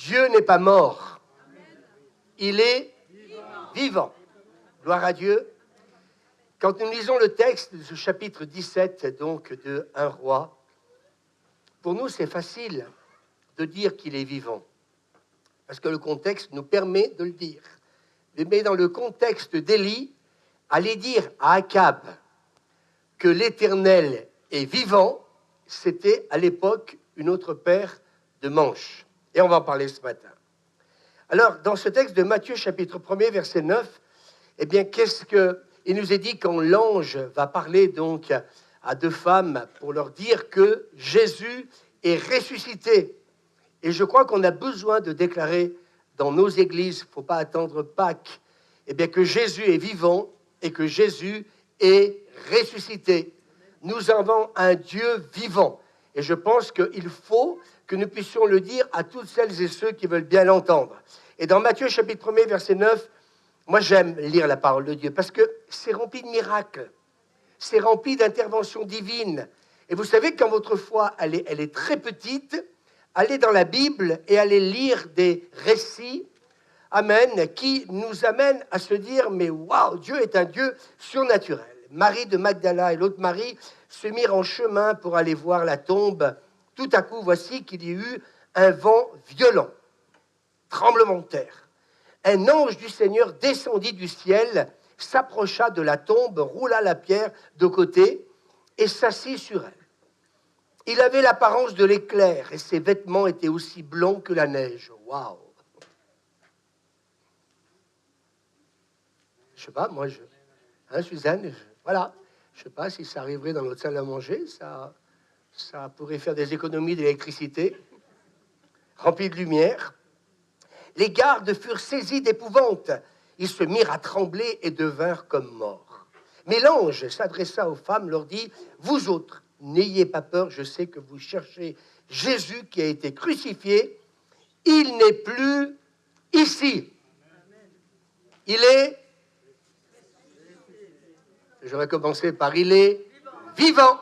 Dieu n'est pas mort. Il est vivant. Gloire à Dieu. Quand nous lisons le texte de ce chapitre 17, donc de 1 Roi, pour nous, c'est facile de dire qu'il est vivant, parce que le contexte nous permet de le dire. Mais dans le contexte d'Élie, aller dire à Akab que l'Éternel est vivant, c'était à l'époque une autre paire de manches. Et on va en parler ce matin. Alors, dans ce texte de Matthieu, chapitre 1er, verset 9, eh bien, il nous est dit quand l'ange va parler donc à deux femmes pour leur dire que Jésus est ressuscité. Et je crois qu'on a besoin de déclarer dans nos églises, il ne faut pas attendre Pâques, eh bien, que Jésus est vivant et que Jésus est ressuscité. Nous avons un Dieu vivant. Et je pense qu'il faut que nous puissions le dire à toutes celles et ceux qui veulent bien l'entendre. Et dans Matthieu, chapitre 1er, verset 9, moi j'aime lire la parole de Dieu parce que c'est rempli de miracles, c'est rempli d'interventions divines. Et vous savez, quand votre foi, elle est très petite, allez dans la Bible et allez lire des récits, amen, qui nous amènent à se dire, mais waouh, Dieu est un Dieu surnaturel. Marie de Magdala et l'autre Marie se mirent en chemin pour aller voir la tombe. Tout à coup, voici qu'il y a eu un vent violent, tremblement de terre. Un ange du Seigneur descendit du ciel, s'approcha de la tombe, roula la pierre de côté et s'assit sur elle. Il avait l'apparence de l'éclair et ses vêtements étaient aussi blancs que la neige. Waouh! Je sais pas, moi, Suzanne, voilà. Je ne sais pas si ça arriverait dans notre salle à manger. Ça pourrait faire des économies d'électricité, rempli de lumière. Les gardes furent saisis d'épouvante. Ils se mirent à trembler et devinrent comme morts. Mais l'ange s'adressa aux femmes, leur dit, « Vous autres, n'ayez pas peur, je sais que vous cherchez Jésus qui a été crucifié. Il n'est plus ici. Il est... » J'aurais commencé par « Il est vivant.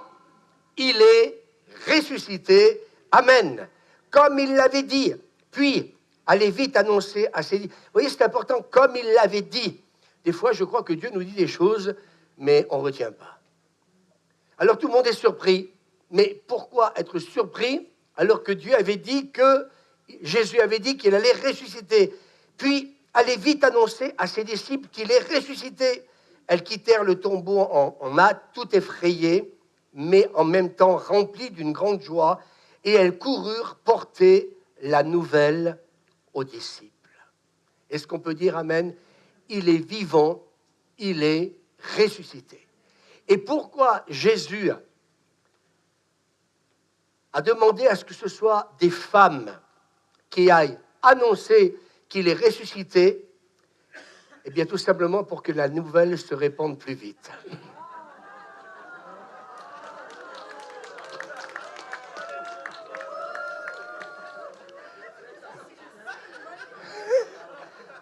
Il est ressuscité. Amen. » Comme il l'avait dit. Puis, allez vite annoncer à ses... Vous voyez, c'est important, comme il l'avait dit. Des fois, je crois que Dieu nous dit des choses, mais on ne retient pas. Alors, tout le monde est surpris. Mais pourquoi être surpris alors que Dieu avait dit que... Jésus avait dit qu'il allait ressusciter. Puis, allez vite annoncer à ses disciples qu'il est ressuscité. Elles quittèrent le tombeau en hâte, tout effrayées, mais en même temps remplies d'une grande joie, et elles coururent porter la nouvelle aux disciples. Est-ce qu'on peut dire amen? Il est vivant, il est ressuscité. Et pourquoi Jésus a demandé à ce que ce soit des femmes qui aillent annoncer qu'il est ressuscité? Eh bien, tout simplement pour que la nouvelle se répande plus vite.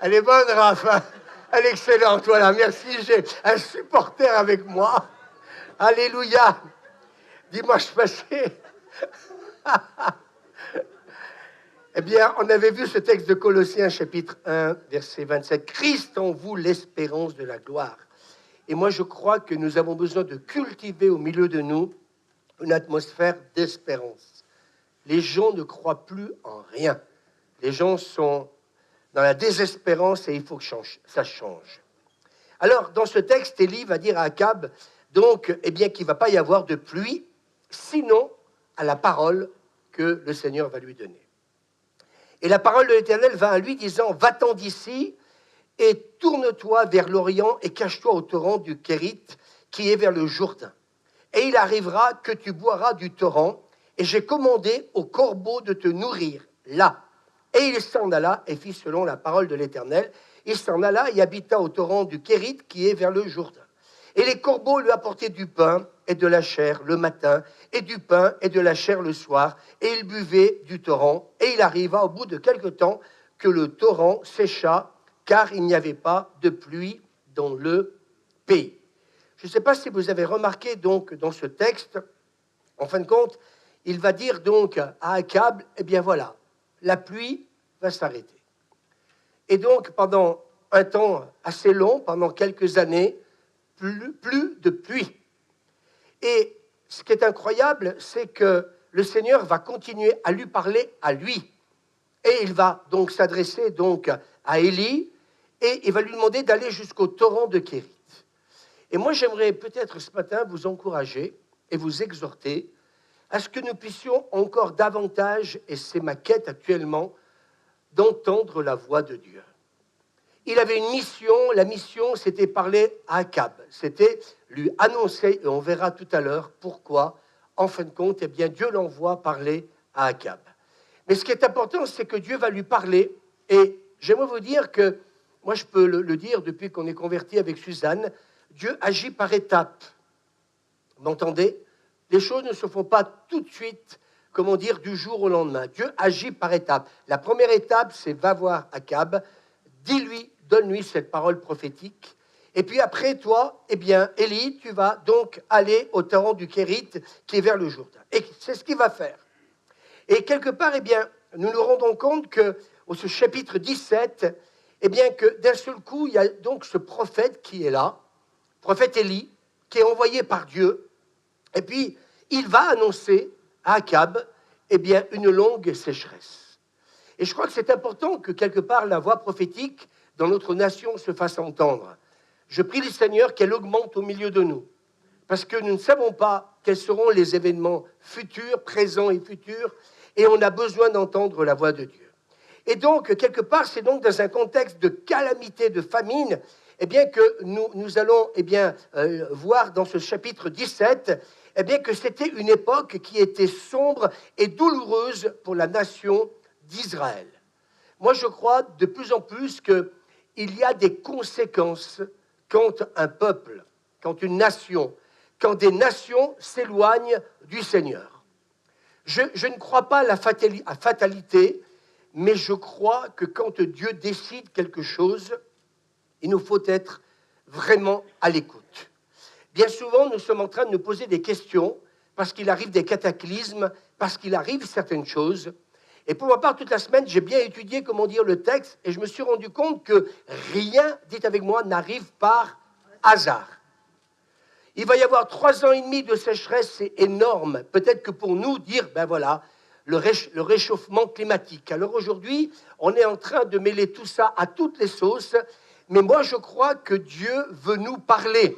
Elle est bonne, Raph. Elle est excellente, voilà. Merci, j'ai un supporter avec moi. Alléluia. Dimanche passé. Eh bien, on avait vu ce texte de Colossiens, chapitre 1, verset 27. Christ en vous, l'espérance de la gloire. Et moi, je crois que nous avons besoin de cultiver au milieu de nous une atmosphère d'espérance. Les gens ne croient plus en rien. Les gens sont dans la désespérance et il faut que ça change. Alors, dans ce texte, Élie va dire à Akab, donc, eh bien, qu'il ne va pas y avoir de pluie, sinon à la parole que le Seigneur va lui donner. Et la parole de l'Éternel va à lui disant, va-t'en d'ici et tourne-toi vers l'Orient et cache-toi au torrent du Kérit qui est vers le Jourdain. Et il arrivera que tu boiras du torrent et j'ai commandé aux corbeaux de te nourrir là. Et il s'en alla et fit selon la parole de l'Éternel. Il s'en alla et habita au torrent du Kérit qui est vers le Jourdain. Et les corbeaux lui apportaient du pain et de la chair le matin, et du pain et de la chair le soir, et il buvait du torrent. Et il arriva au bout de quelque temps que le torrent sécha, car il n'y avait pas de pluie dans le pays. Je ne sais pas si vous avez remarqué donc dans ce texte, en fin de compte, il va dire donc à Akab, eh bien voilà, la pluie va s'arrêter. Et donc, pendant un temps assez long, pendant quelques années, plus de pluie. Et ce qui est incroyable, c'est que le Seigneur va continuer à lui parler à lui. Et il va donc s'adresser donc à Élie, et il va lui demander d'aller jusqu'au torrent de Kérit. Et moi, j'aimerais peut-être ce matin vous encourager et vous exhorter à ce que nous puissions encore davantage, et c'est ma quête actuellement, d'entendre la voix de Dieu. Il avait une mission, la mission, c'était parler à Akab, c'était lui annoncer, et on verra tout à l'heure pourquoi, en fin de compte, eh bien, Dieu l'envoie parler à Akab. Mais ce qui est important, c'est que Dieu va lui parler, et j'aimerais vous dire que, moi je peux le dire depuis qu'on est converti avec Suzanne, Dieu agit par étapes. Vous m'entendez? Les choses ne se font pas tout de suite, comment dire, du jour au lendemain. Dieu agit par étapes. La première étape, c'est va voir Akab, dis-lui, donne-lui cette parole prophétique. Et puis après, toi, eh bien, Élie, tu vas donc aller au torrent du Kérit, qui est vers le Jourdain. Et c'est ce qu'il va faire. Et quelque part, eh bien, nous nous rendons compte que, au chapitre 17, eh bien, que d'un seul coup, il y a donc ce prophète qui est là, prophète Élie, qui est envoyé par Dieu, et puis il va annoncer à Akab, eh bien, une longue sécheresse. Et je crois que c'est important que quelque part la voix prophétique dans notre nation se fasse entendre. Je prie le Seigneur qu'elle augmente au milieu de nous, parce que nous ne savons pas quels seront les événements futurs, présents et futurs, et on a besoin d'entendre la voix de Dieu. Et donc, quelque part, c'est donc dans un contexte de calamité, de famine, eh bien, que nous allons voir dans ce chapitre 17, eh bien, que c'était une époque qui était sombre et douloureuse pour la nation d'Israël. Moi, je crois de plus en plus qu'il y a des conséquences quand un peuple, quand une nation, quand des nations s'éloignent du Seigneur. Je ne crois pas à la fatalité, mais je crois que quand Dieu décide quelque chose, il nous faut être vraiment à l'écoute. Bien souvent, nous sommes en train de nous poser des questions parce qu'il arrive des cataclysmes, parce qu'il arrive certaines choses. Et pour ma part, toute la semaine, j'ai bien étudié, comment dire, le texte, et je me suis rendu compte que rien, dites avec moi, n'arrive par hasard. Il va y avoir 3 ans et demi de sécheresse, c'est énorme. Peut-être que pour nous, dire, ben voilà, le réchauffement climatique. Alors aujourd'hui, on est en train de mêler tout ça à toutes les sauces, mais moi je crois que Dieu veut nous parler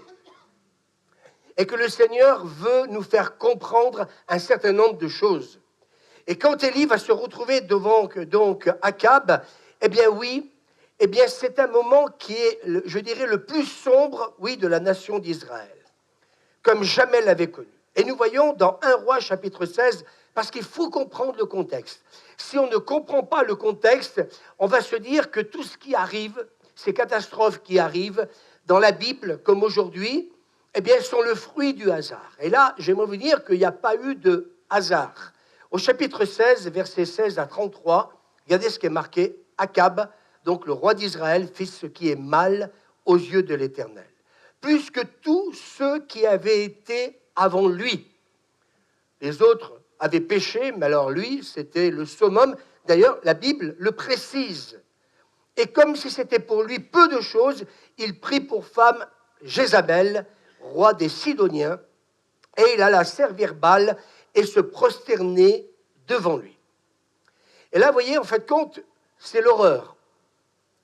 et que le Seigneur veut nous faire comprendre un certain nombre de choses. Et quand Élie va se retrouver devant donc Akab, eh bien oui, eh bien c'est un moment qui est, je dirais, le plus sombre, oui, de la nation d'Israël, comme jamais l'avait connu. Et nous voyons dans 1 Roi chapitre 16, parce qu'il faut comprendre le contexte. Si on ne comprend pas le contexte, on va se dire que tout ce qui arrive, ces catastrophes qui arrivent dans la Bible, comme aujourd'hui, eh bien, sont le fruit du hasard. Et là, j'aimerais vous dire qu'il n'y a pas eu de hasard. Au chapitre 16, versets 16 à 33, regardez ce qui est marqué. Akab, donc le roi d'Israël, fit ce qui est mal aux yeux de l'Éternel, plus que tous ceux qui avaient été avant lui. Les autres avaient péché, mais alors lui, c'était le summum. D'ailleurs, la Bible le précise. Et comme si c'était pour lui peu de choses, il prit pour femme Jézabel, roi des Sidoniens, et il alla servir Baal et se prosterner devant lui. Et là, vous voyez, en fait, compte, c'est l'horreur.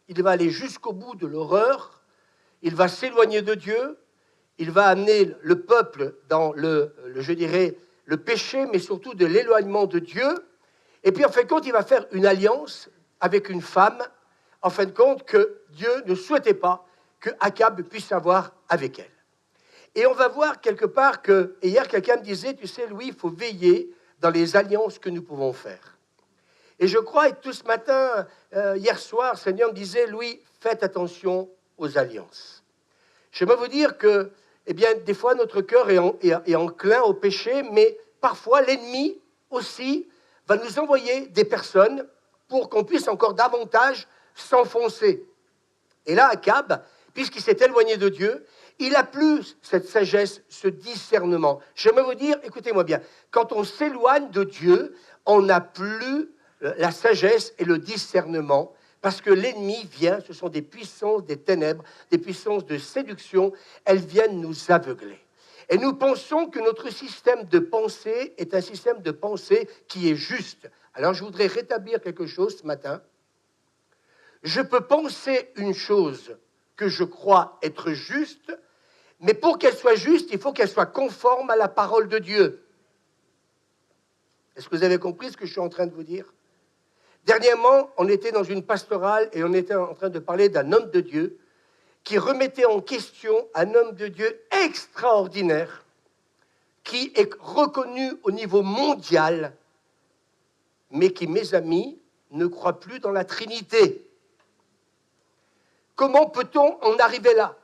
Il va aller jusqu'au bout de l'horreur, il va s'éloigner de Dieu, il va amener le peuple dans je dirais, le péché, mais surtout de l'éloignement de Dieu. Et puis, en fin de compte, il va faire une alliance avec une femme, en fin de compte, que Dieu ne souhaitait pas que Akab puisse avoir avec elle. Et on va voir quelque part que, et hier, quelqu'un me disait, tu sais, Louis, il faut veiller dans les alliances que nous pouvons faire. Et je crois, et tout ce matin, hier soir, le Seigneur me disait, Louis, faites attention aux alliances. J'aimerais vous dire que, eh bien, des fois, notre cœur est enclin au péché, mais parfois, l'ennemi aussi va nous envoyer des personnes pour qu'on puisse encore davantage s'enfoncer. Et là, Akab, puisqu'il s'est éloigné de Dieu, il n'a plus cette sagesse, ce discernement. J'aimerais vous dire, écoutez-moi bien, quand on s'éloigne de Dieu, on n'a plus la sagesse et le discernement, parce que l'ennemi vient, ce sont des puissances des ténèbres, des puissances de séduction, elles viennent nous aveugler. Et nous pensons que notre système de pensée est un système de pensée qui est juste. Alors je voudrais rétablir quelque chose ce matin. Je peux penser une chose que je crois être juste, mais pour qu'elle soit juste, il faut qu'elle soit conforme à la parole de Dieu. Est-ce que vous avez compris ce que je suis en train de vous dire? Dernièrement, on était dans une pastorale et on était en train de parler d'un homme de Dieu qui remettait en question un homme de Dieu extraordinaire qui est reconnu au niveau mondial, mais qui, mes amis, ne croit plus dans la Trinité. Comment peut-on en arriver là?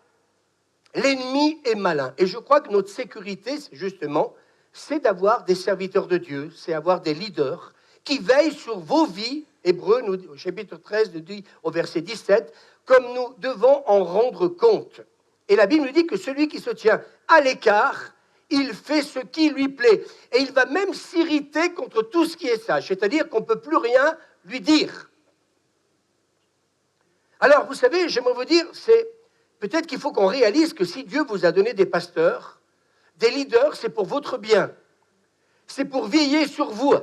L'ennemi est malin. Et je crois que notre sécurité, justement, c'est d'avoir des serviteurs de Dieu, c'est avoir des leaders qui veillent sur vos vies. Hébreux, au chapitre 13, nous dit au verset 17, comme nous devons en rendre compte. Et la Bible nous dit que celui qui se tient à l'écart, il fait ce qui lui plaît. Et il va même s'irriter contre tout ce qui est sage. C'est-à-dire qu'on ne peut plus rien lui dire. Alors, vous savez, j'aimerais vous dire, c'est peut-être qu'il faut qu'on réalise que si Dieu vous a donné des pasteurs, des leaders, c'est pour votre bien. C'est pour veiller sur vous.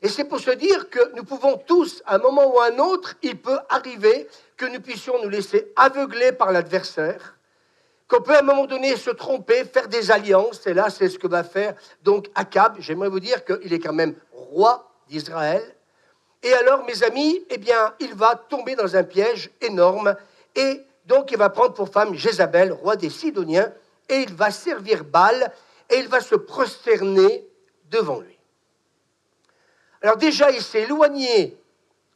Et c'est pour se dire que nous pouvons tous, à un moment ou à un autre, il peut arriver que nous puissions nous laisser aveugler par l'adversaire, qu'on peut à un moment donné se tromper, faire des alliances, et là c'est ce que va faire donc Akab. J'aimerais vous dire qu'il est quand même roi d'Israël. Et alors, mes amis, eh bien, il va tomber dans un piège énorme, et donc il va prendre pour femme Jézabel, roi des Sidoniens, et il va servir Baal, et il va se prosterner devant lui. Alors déjà, il s'est éloigné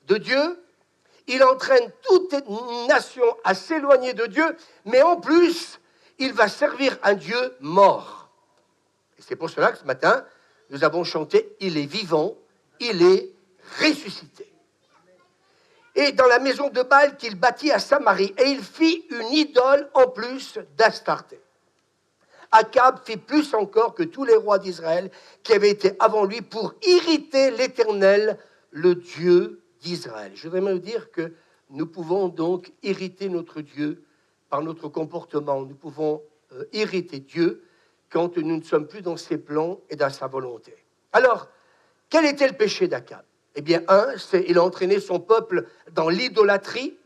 de Dieu, il entraîne toute une nation à s'éloigner de Dieu, mais en plus, il va servir un Dieu mort. Et c'est pour cela que ce matin, nous avons chanté « Il est vivant, il est ressuscité ». Et dans la maison de Baal qu'il bâtit à Samarie, et il fit une idole en plus d'Astarté. Akab fit plus encore que tous les rois d'Israël qui avaient été avant lui pour irriter l'Éternel, le Dieu d'Israël. Je voudrais même dire que nous pouvons donc irriter notre Dieu par notre comportement. Nous pouvons irriter Dieu quand nous ne sommes plus dans ses plans et dans sa volonté. Alors, quel était le péché d'Akab? Eh bien, il a entraîné son peuple dans l'idolâtrie.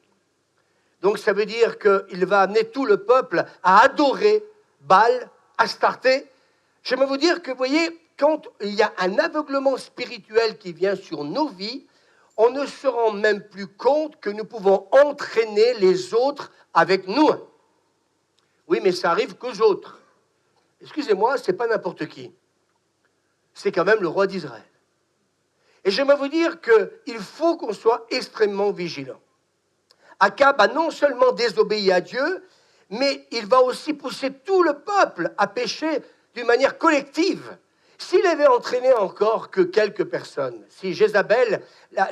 Donc, ça veut dire qu'il va amener tout le peuple à adorer Baal, Astarté. J'aimerais vous dire que, vous voyez, quand il y a un aveuglement spirituel qui vient sur nos vies, on ne se rend même plus compte que nous pouvons entraîner les autres avec nous. Oui, mais ça arrive qu'aux autres. Excusez-moi, ce n'est pas n'importe qui. C'est quand même le roi d'Israël. Et j'aimerais vous dire qu'il faut qu'on soit extrêmement vigilant. Akab a non seulement désobéi à Dieu, mais il va aussi pousser tout le peuple à pécher d'une manière collective. S'il avait entraîné encore que quelques personnes, si Jézabel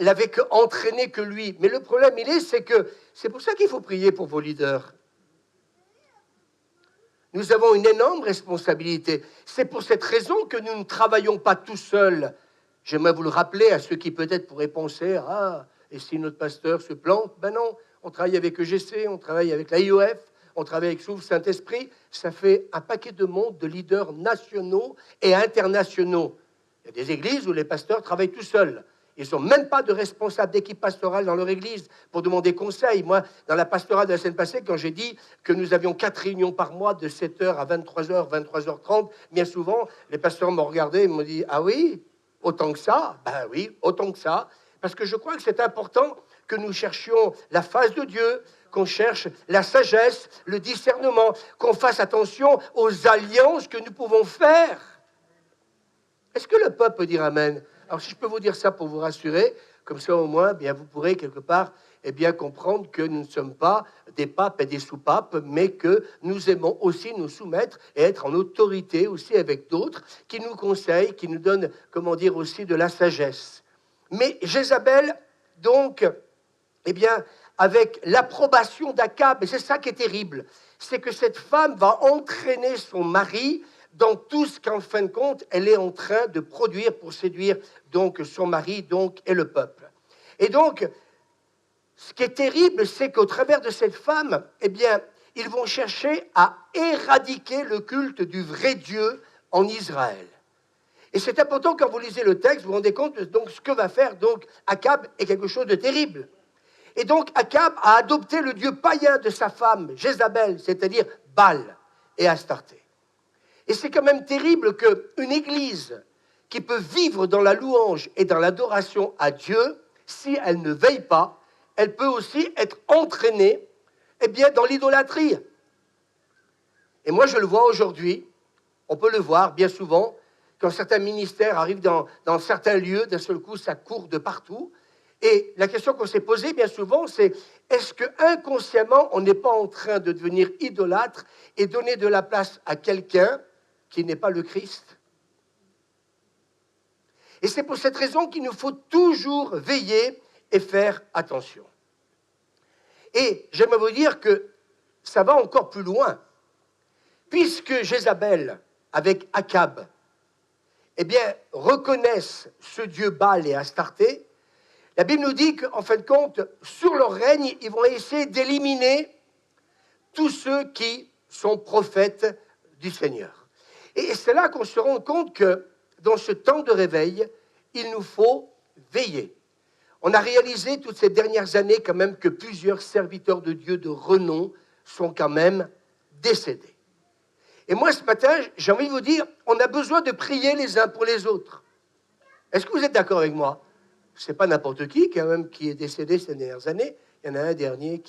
l'avait entraîné que lui, mais le problème, c'est que c'est pour ça qu'il faut prier pour vos leaders. Nous avons une énorme responsabilité. C'est pour cette raison que nous ne travaillons pas tout seuls. J'aimerais vous le rappeler à ceux qui peut-être pourraient penser « Ah, et si notre pasteur se plante ?» Ben non, on travaille avec EGC, on travaille avec l'AIOF, on travaille avec Souffle Saint-Esprit. Ça fait un paquet de monde, de leaders nationaux et internationaux. Il y a des églises où les pasteurs travaillent tout seuls. Ils n'ont même pas de responsable d'équipe pastorale dans leur église pour demander conseil. Moi, dans la pastorale de la semaine passée, quand j'ai dit que nous avions 4 réunions par mois de 7h à 23h, 23h30, bien souvent, les pasteurs m'ont regardé et m'ont dit « Ah oui, autant que ça ?» Ben oui, autant que ça. Parce que je crois que c'est important que nous cherchions la face de Dieu, qu'on cherche la sagesse, le discernement, qu'on fasse attention aux alliances que nous pouvons faire. Est-ce que le peuple peut dire Amen? Alors, si je peux vous dire ça pour vous rassurer, comme ça, au moins, bien, vous pourrez quelque part comprendre que nous ne sommes pas des papes et des sous-papes, mais que nous aimons aussi nous soumettre et être en autorité aussi avec d'autres qui nous conseillent, qui nous donnent, aussi de la sagesse. Mais Jézabel, donc, avec l'approbation d'Akab, et c'est ça qui est terrible, c'est que cette femme va entraîner son mari dans tout ce qu'en fin de compte, elle est en train de produire pour séduire donc son mari donc, et le peuple. Et donc, ce qui est terrible, c'est qu'au travers de cette femme, eh bien, ils vont chercher à éradiquer le culte du vrai Dieu en Israël. Et c'est important, quand vous lisez le texte, vous vous rendez compte, donc, ce que va faire donc Akab est quelque chose de terrible. Et donc, Akab a adopté le dieu païen de sa femme, Jézabel, c'est-à-dire Baal et Astarté. Et c'est quand même terrible qu'une église qui peut vivre dans la louange et dans l'adoration à Dieu, si elle ne veille pas, elle peut aussi être entraînée eh bien, dans l'idolâtrie. Et moi, je le vois aujourd'hui, on peut le voir bien souvent, quand certains ministères arrivent dans certains lieux, d'un seul coup, ça court de partout. Et la question qu'on s'est posée bien souvent, c'est est-ce que inconsciemment, on n'est pas en train de devenir idolâtre et donner de la place à quelqu'un qui n'est pas le Christ? Et c'est pour cette raison qu'il nous faut toujours veiller et faire attention. Et j'aimerais vous dire que ça va encore plus loin. Puisque Jézabel, avec Akab, eh bien, reconnaissent ce dieu Baal et Astarté, la Bible nous dit qu'en fin de compte, sur leur règne, ils vont essayer d'éliminer tous ceux qui sont prophètes du Seigneur. Et c'est là qu'on se rend compte que dans ce temps de réveil, il nous faut veiller. On a réalisé toutes ces dernières années quand même que plusieurs serviteurs de Dieu de renom sont quand même décédés. Et moi, ce matin, j'ai envie de vous dire, on a besoin de prier les uns pour les autres. Est-ce que vous êtes d'accord avec moi? Ce n'est pas n'importe qui, quand même, qui est décédé ces dernières années. Il y en a un dernier,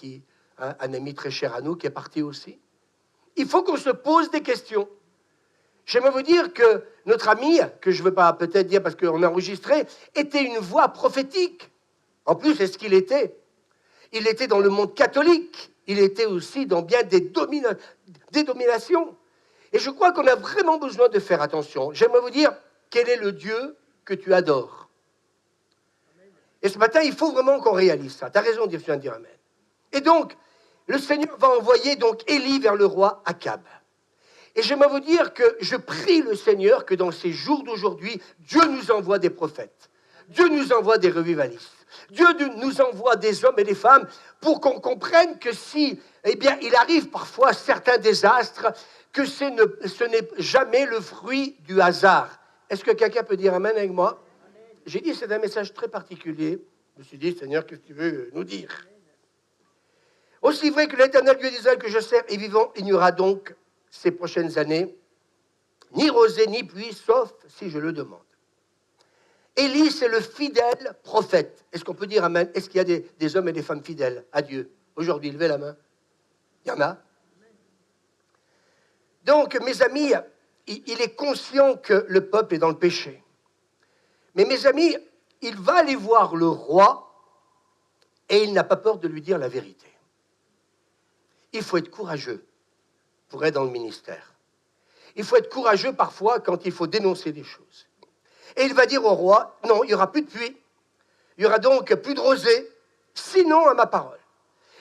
un ami très cher à nous, qui est parti aussi. Il faut qu'on se pose des questions. J'aimerais vous dire que notre ami, que je ne veux pas peut-être dire parce qu'on a enregistré, était une voix prophétique. En plus, c'est ce qu'il était. Il était dans le monde catholique. Il était aussi dans bien des dominations. Et je crois qu'on a vraiment besoin de faire attention. J'aimerais vous dire, quel est le Dieu que tu adores? Et ce matin, il faut vraiment qu'on réalise ça. Tu as raison, tu viens de dire amen. Et donc, le Seigneur va envoyer donc Élie vers le roi Akab. Et j'aimerais vous dire que je prie le Seigneur que dans ces jours d'aujourd'hui, Dieu nous envoie des prophètes. Dieu nous envoie des revivalistes. Dieu nous envoie des hommes et des femmes pour qu'on comprenne que si, eh bien, il arrive parfois certains désastres, que ce n'est jamais le fruit du hasard. Est-ce que quelqu'un peut dire amen avec moi? Amen. J'ai dit, c'est un message très particulier. Je me suis dit, Seigneur, qu'est-ce que tu veux nous dire? Aussi vrai que l'Éternel Dieu d'Israël que je sers est vivant, il n'y aura donc ces prochaines années ni rosée ni pluie, sauf si je le demande. Élie, c'est le fidèle prophète. Est-ce qu'on peut dire amen? Est-ce qu'il y a des hommes et des femmes fidèles à Dieu? Aujourd'hui, levez la main. Il y en a. Donc, mes amis, il est conscient que le peuple est dans le péché. Mais mes amis, il va aller voir le roi et il n'a pas peur de lui dire la vérité. Il faut être courageux pour être dans le ministère. Il faut être courageux parfois quand il faut dénoncer des choses. Et il va dire au roi, non, il n'y aura plus de pluie, il y aura donc plus de rosée, sinon à ma parole.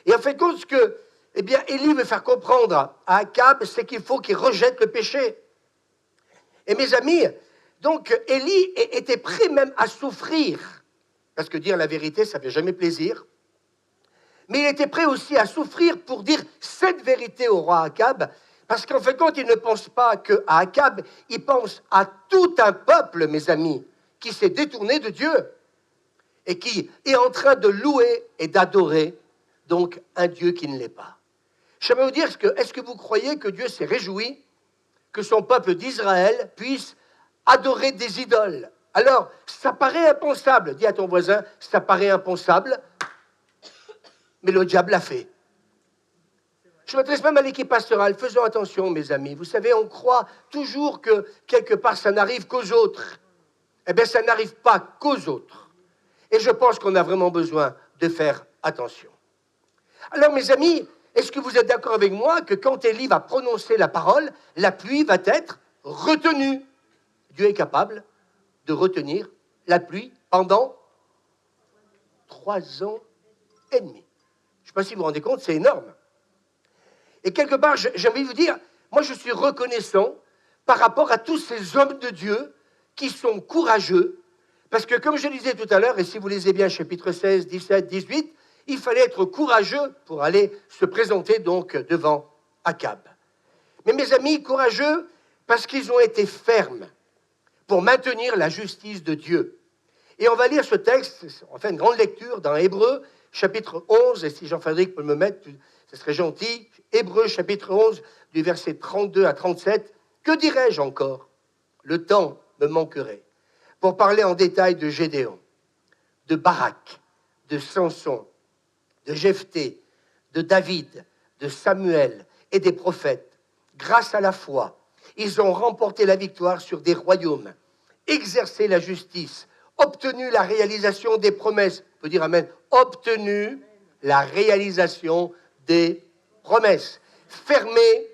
Et en fait, compte, ce que eh bien, Élie veut faire comprendre à Akab, c'est qu'il faut qu'il rejette le péché. Et mes amis, donc Élie était prêt même à souffrir, parce que dire la vérité, ça ne fait jamais plaisir, mais il était prêt aussi à souffrir pour dire cette vérité au roi Akab, parce qu'en fait, quand il ne pense pas qu'à Akab, il pense à tout un peuple, mes amis, qui s'est détourné de Dieu et qui est en train de louer et d'adorer donc un Dieu qui ne l'est pas. J'aimerais vous dire, est-ce que vous croyez que Dieu s'est réjoui que son peuple d'Israël puisse adorer des idoles? Alors, ça paraît impensable. Dis à ton voisin, ça paraît impensable, mais le diable l'a fait. Je m'adresse même à l'équipe pastorale. Faisons attention, mes amis. Vous savez, on croit toujours que quelque part, ça n'arrive qu'aux autres. Eh bien, ça n'arrive pas qu'aux autres. Et je pense qu'on a vraiment besoin de faire attention. Alors, mes amis, est-ce que vous êtes d'accord avec moi que quand Élie va prononcer la parole, la pluie va être retenue? Dieu est capable de retenir la pluie pendant 3 ans et demi. Je ne sais pas si vous vous rendez compte, c'est énorme. Et quelque part, j'ai envie de vous dire, moi je suis reconnaissant par rapport à tous ces hommes de Dieu qui sont courageux, parce que comme je disais tout à l'heure, et si vous lisez bien chapitre 16, 17, 18, il fallait être courageux pour aller se présenter donc devant Akab. Mais mes amis, courageux parce qu'ils ont été fermes pour maintenir la justice de Dieu. Et on va lire ce texte, on fait une grande lecture dans Hébreux, chapitre 11, et si Jean-Frédéric peut me mettre, ce serait gentil. Hébreux, chapitre 11, du verset 32 à 37. Que dirais-je encore? Le temps me manquerait pour parler en détail de Gédéon, de Barak, de Samson, de Jephthé, de David, de Samuel et des prophètes. Grâce à la foi, ils ont remporté la victoire sur des royaumes, exercé la justice, obtenu la réalisation des promesses. On peut dire amen. Obtenu la réalisation des promesses. Fermé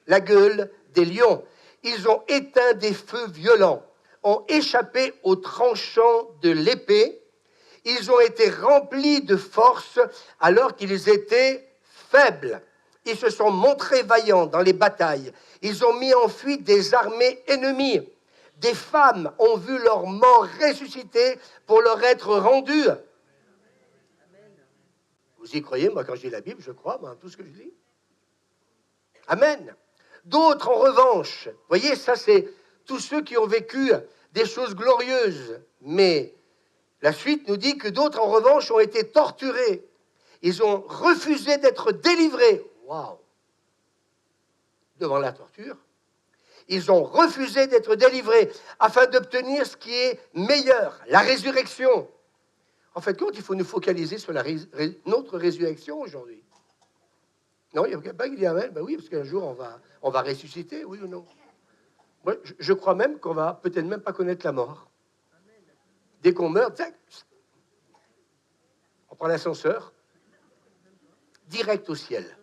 la gueule des lions. Ils ont éteint des feux violents, ont échappé aux tranchants de l'épée. Ils ont été remplis de force alors qu'ils étaient faibles. Ils se sont montrés vaillants dans les batailles. Ils ont mis en fuite des armées ennemies. Des femmes ont vu leur mort ressusciter pour leur être rendue. Vous y croyez? Moi, quand je lis la Bible, je crois à tout ce que je lis. Amen. D'autres, en revanche, vous voyez, ça c'est tous ceux qui ont vécu des choses glorieuses. Mais la suite nous dit que d'autres, en revanche, ont été torturés. Ils ont refusé d'être délivrés. Waouh! Devant la torture. Ils ont refusé d'être délivrés afin d'obtenir ce qui est meilleur, la résurrection. En fait, il faut nous focaliser sur notre résurrection aujourd'hui. Non, il n'y a pas qui dit amen. Ben oui, parce qu'un jour, on va ressusciter, oui ou non? Moi, je crois même qu'on va peut-être même pas connaître la mort. Dès qu'on meurt, tac, on prend l'ascenseur, direct au ciel.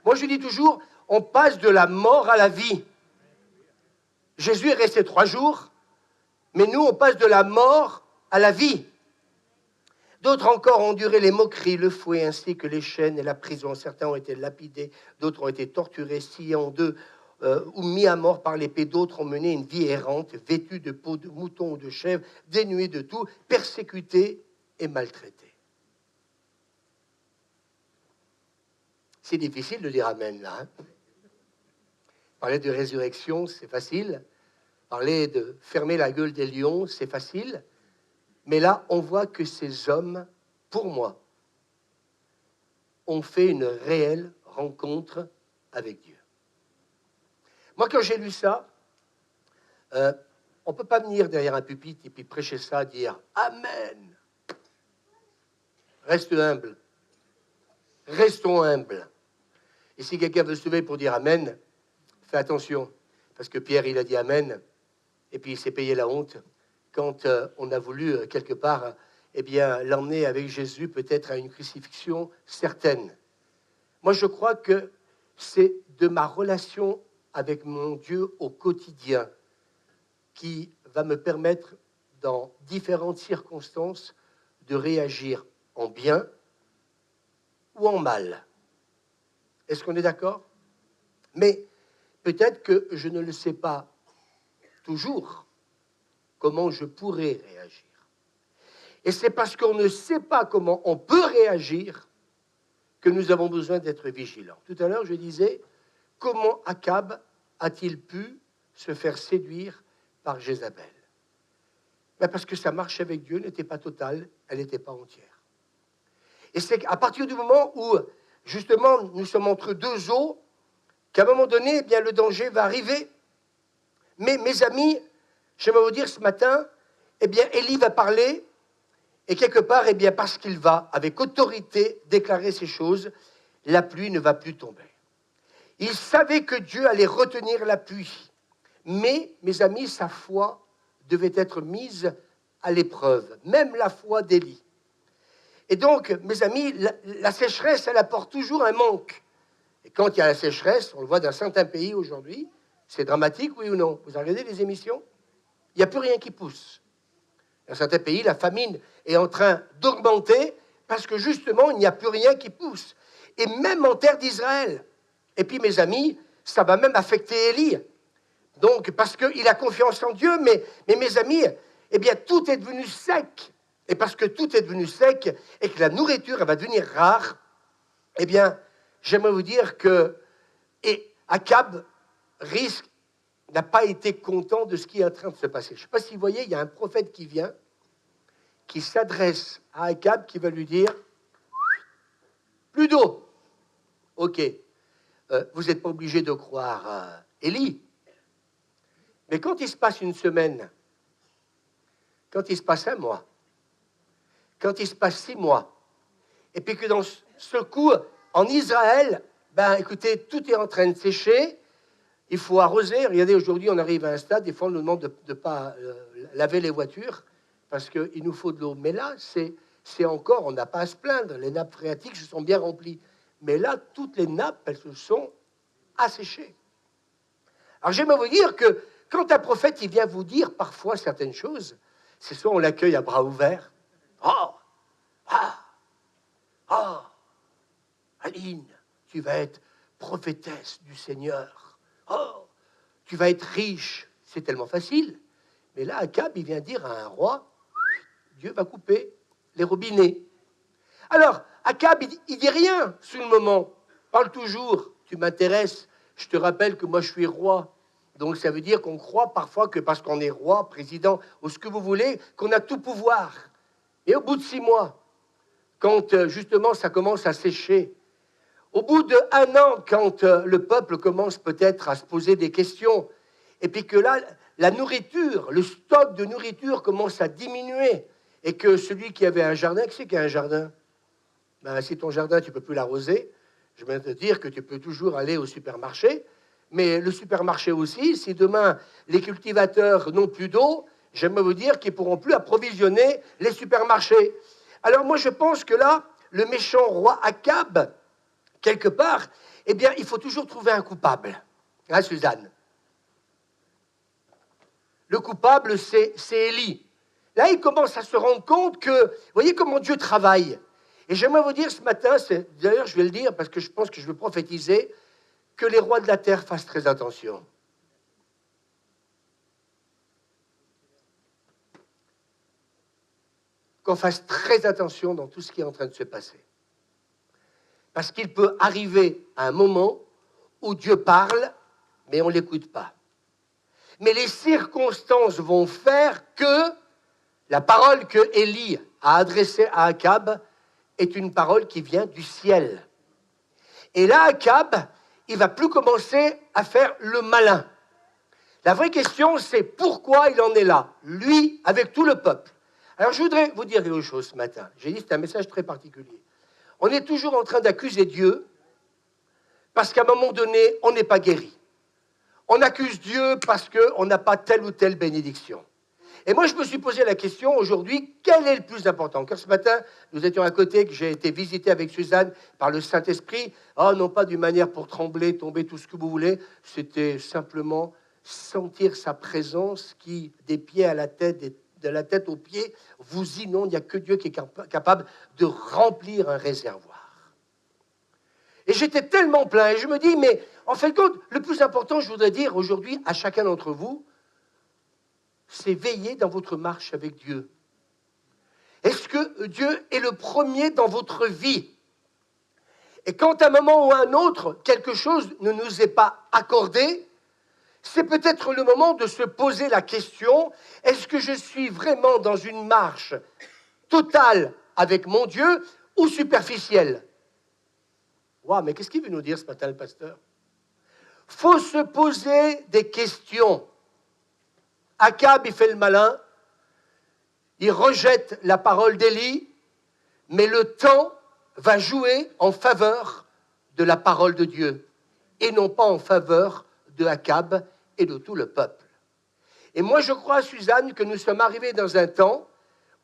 Moi, je dis toujours, on passe de la mort à la vie. Jésus est resté 3 jours, mais nous, on passe de la mort à la vie. D'autres encore ont enduré les moqueries, le fouet, ainsi que les chaînes et la prison. Certains ont été lapidés, d'autres ont été torturés, sciés en deux, ou mis à mort par l'épée. D'autres ont mené une vie errante, vêtus de peau de mouton ou de chèvre, dénués de tout, persécutés et maltraités. C'est difficile de dire amen, là. Hein? Parler de résurrection, c'est facile. Parler de fermer la gueule des lions, c'est facile. Mais là, on voit que ces hommes, pour moi, ont fait une réelle rencontre avec Dieu. Moi, quand j'ai lu ça, on ne peut pas venir derrière un pupitre et puis prêcher ça, dire « Amen ». Reste humble. Restons humbles. Et si quelqu'un veut se lever pour dire « Amen », fais attention, parce que Pierre, il a dit « Amen », et puis il s'est payé la honte quand on a voulu, quelque part, eh bien, l'emmener avec Jésus peut-être à une crucifixion certaine. Moi, je crois que c'est de ma relation avec mon Dieu au quotidien qui va me permettre, dans différentes circonstances, de réagir en bien ou en mal. Est-ce qu'on est d'accord? Mais peut-être que je ne le sais pas toujours comment je pourrais réagir. Et c'est parce qu'on ne sait pas comment on peut réagir que nous avons besoin d'être vigilants. Tout à l'heure, je disais, comment Akab a-t-il pu se faire séduire par Jézabel? Ben parce que sa marche avec Dieu n'était pas totale, elle n'était pas entière. Et c'est à partir du moment où, justement, nous sommes entre deux eaux, qu'à un moment donné, eh bien, le danger va arriver. Mais, mes amis, j'aimerais vous dire ce matin, eh bien, Élie va parler, et quelque part, eh bien, parce qu'il va, avec autorité, déclarer ces choses, la pluie ne va plus tomber. Il savait que Dieu allait retenir la pluie. Mais, mes amis, sa foi devait être mise à l'épreuve, même la foi d'Élie. Et donc, mes amis, la sécheresse, elle apporte toujours un manque. Et quand il y a la sécheresse, on le voit dans certains pays aujourd'hui, c'est dramatique, oui ou non? Vous regardez les émissions? Il n'y a plus rien qui pousse. Dans certains pays, la famine est en train d'augmenter parce que justement, il n'y a plus rien qui pousse. Et même en terre d'Israël. Et puis, mes amis, ça va même affecter Élie. Donc, parce qu'il a confiance en Dieu, mais mes amis, eh bien, tout est devenu sec. Et parce que tout est devenu sec et que la nourriture elle va devenir rare, eh bien, j'aimerais vous dire que Akab n'a pas été content de ce qui est en train de se passer. Je ne sais pas si vous voyez, il y a un prophète qui vient, qui s'adresse à Akab, qui va lui dire « Plus d'eau !» Ok, vous n'êtes pas obligé de croire Élie. Mais quand il se passe une semaine, quand il se passe un mois, quand il se passe 6 mois, et puis que dans ce coup, en Israël, ben écoutez, tout est en train de sécher, il faut arroser. Regardez, aujourd'hui, on arrive à un stade, des fois, on nous demande de ne pas laver les voitures, parce qu'il nous faut de l'eau. Mais là, c'est encore, on n'a pas à se plaindre, les nappes phréatiques se sont bien remplies. Mais là, toutes les nappes, elles se sont asséchées. Alors, j'aimerais vous dire que quand un prophète, il vient vous dire parfois certaines choses, c'est soit on l'accueille à bras ouverts. Oh, Aline, tu vas être prophétesse du Seigneur. Oh, tu vas être riche. C'est tellement facile. Mais là, Akab, il vient dire à un roi, Dieu va couper les robinets. Alors, Akab, il dit rien sur le moment. Parle toujours, tu m'intéresses. Je te rappelle que moi, je suis roi. Donc, ça veut dire qu'on croit parfois que parce qu'on est roi, président, ou ce que vous voulez, qu'on a tout pouvoir. Et au bout de 6 mois, quand justement ça commence à sécher, au bout d'1 an, quand le peuple commence peut-être à se poser des questions, et puis que là, la nourriture, le stock de nourriture commence à diminuer, et que celui qui avait un jardin, qui c'est qui a un jardin? Ben, si ton jardin, tu ne peux plus l'arroser, je viens de te dire que tu peux toujours aller au supermarché, mais le supermarché aussi, si demain les cultivateurs n'ont plus d'eau, j'aimerais vous dire qu'ils ne pourront plus approvisionner les supermarchés. Alors moi, je pense que là, le méchant roi Akab, quelque part, eh bien, il faut toujours trouver un coupable. Hein, Suzanne? Le coupable, c'est Élie. Là, il commence à se rendre compte que, vous voyez comment Dieu travaille. Et j'aimerais vous dire ce matin, d'ailleurs, je vais le dire parce que je pense que je vais prophétiser, que les rois de la terre fassent très attention. Qu'on fasse très attention dans tout ce qui est en train de se passer. Parce qu'il peut arriver à un moment où Dieu parle, mais on ne l'écoute pas. Mais les circonstances vont faire que la parole que Élie a adressée à Akab est une parole qui vient du ciel. Et là, Akab, il ne va plus commencer à faire le malin. La vraie question, c'est pourquoi il en est là, lui, avec tout le peuple. Alors, je voudrais vous dire quelque chose ce matin. J'ai dit, c'est un message très particulier. On est toujours en train d'accuser Dieu parce qu'à un moment donné, on n'est pas guéri. On accuse Dieu parce qu'on n'a pas telle ou telle bénédiction. Et moi, je me suis posé la question aujourd'hui, quel est le plus important? Car ce matin, nous étions à côté, que j'ai été visité avec Suzanne par le Saint-Esprit. Oh, non pas d'une manière pour trembler, tomber, tout ce que vous voulez. C'était simplement sentir sa présence qui, des pieds à la tête, de la tête aux pieds, vous inonde. Il n'y a que Dieu qui est capable de remplir un réservoir. Et j'étais tellement plein. Et je me dis, mais en fait, le plus important, je voudrais dire aujourd'hui à chacun d'entre vous, c'est veiller dans votre marche avec Dieu. Est-ce que Dieu est le premier dans votre vie? Et quand à un moment ou à un autre, quelque chose ne nous est pas accordé, c'est peut-être le moment de se poser la question, est-ce que je suis vraiment dans une marche totale avec mon Dieu ou superficielle? Waouh, mais qu'est-ce qu'il veut nous dire ce matin, le pasteur? Il faut se poser des questions. Akab, il fait le malin, il rejette la parole d'Élie, mais le temps va jouer en faveur de la parole de Dieu, et non pas en faveur de Akab et de tout le peuple. Et moi, je crois, Suzanne, que nous sommes arrivés dans un temps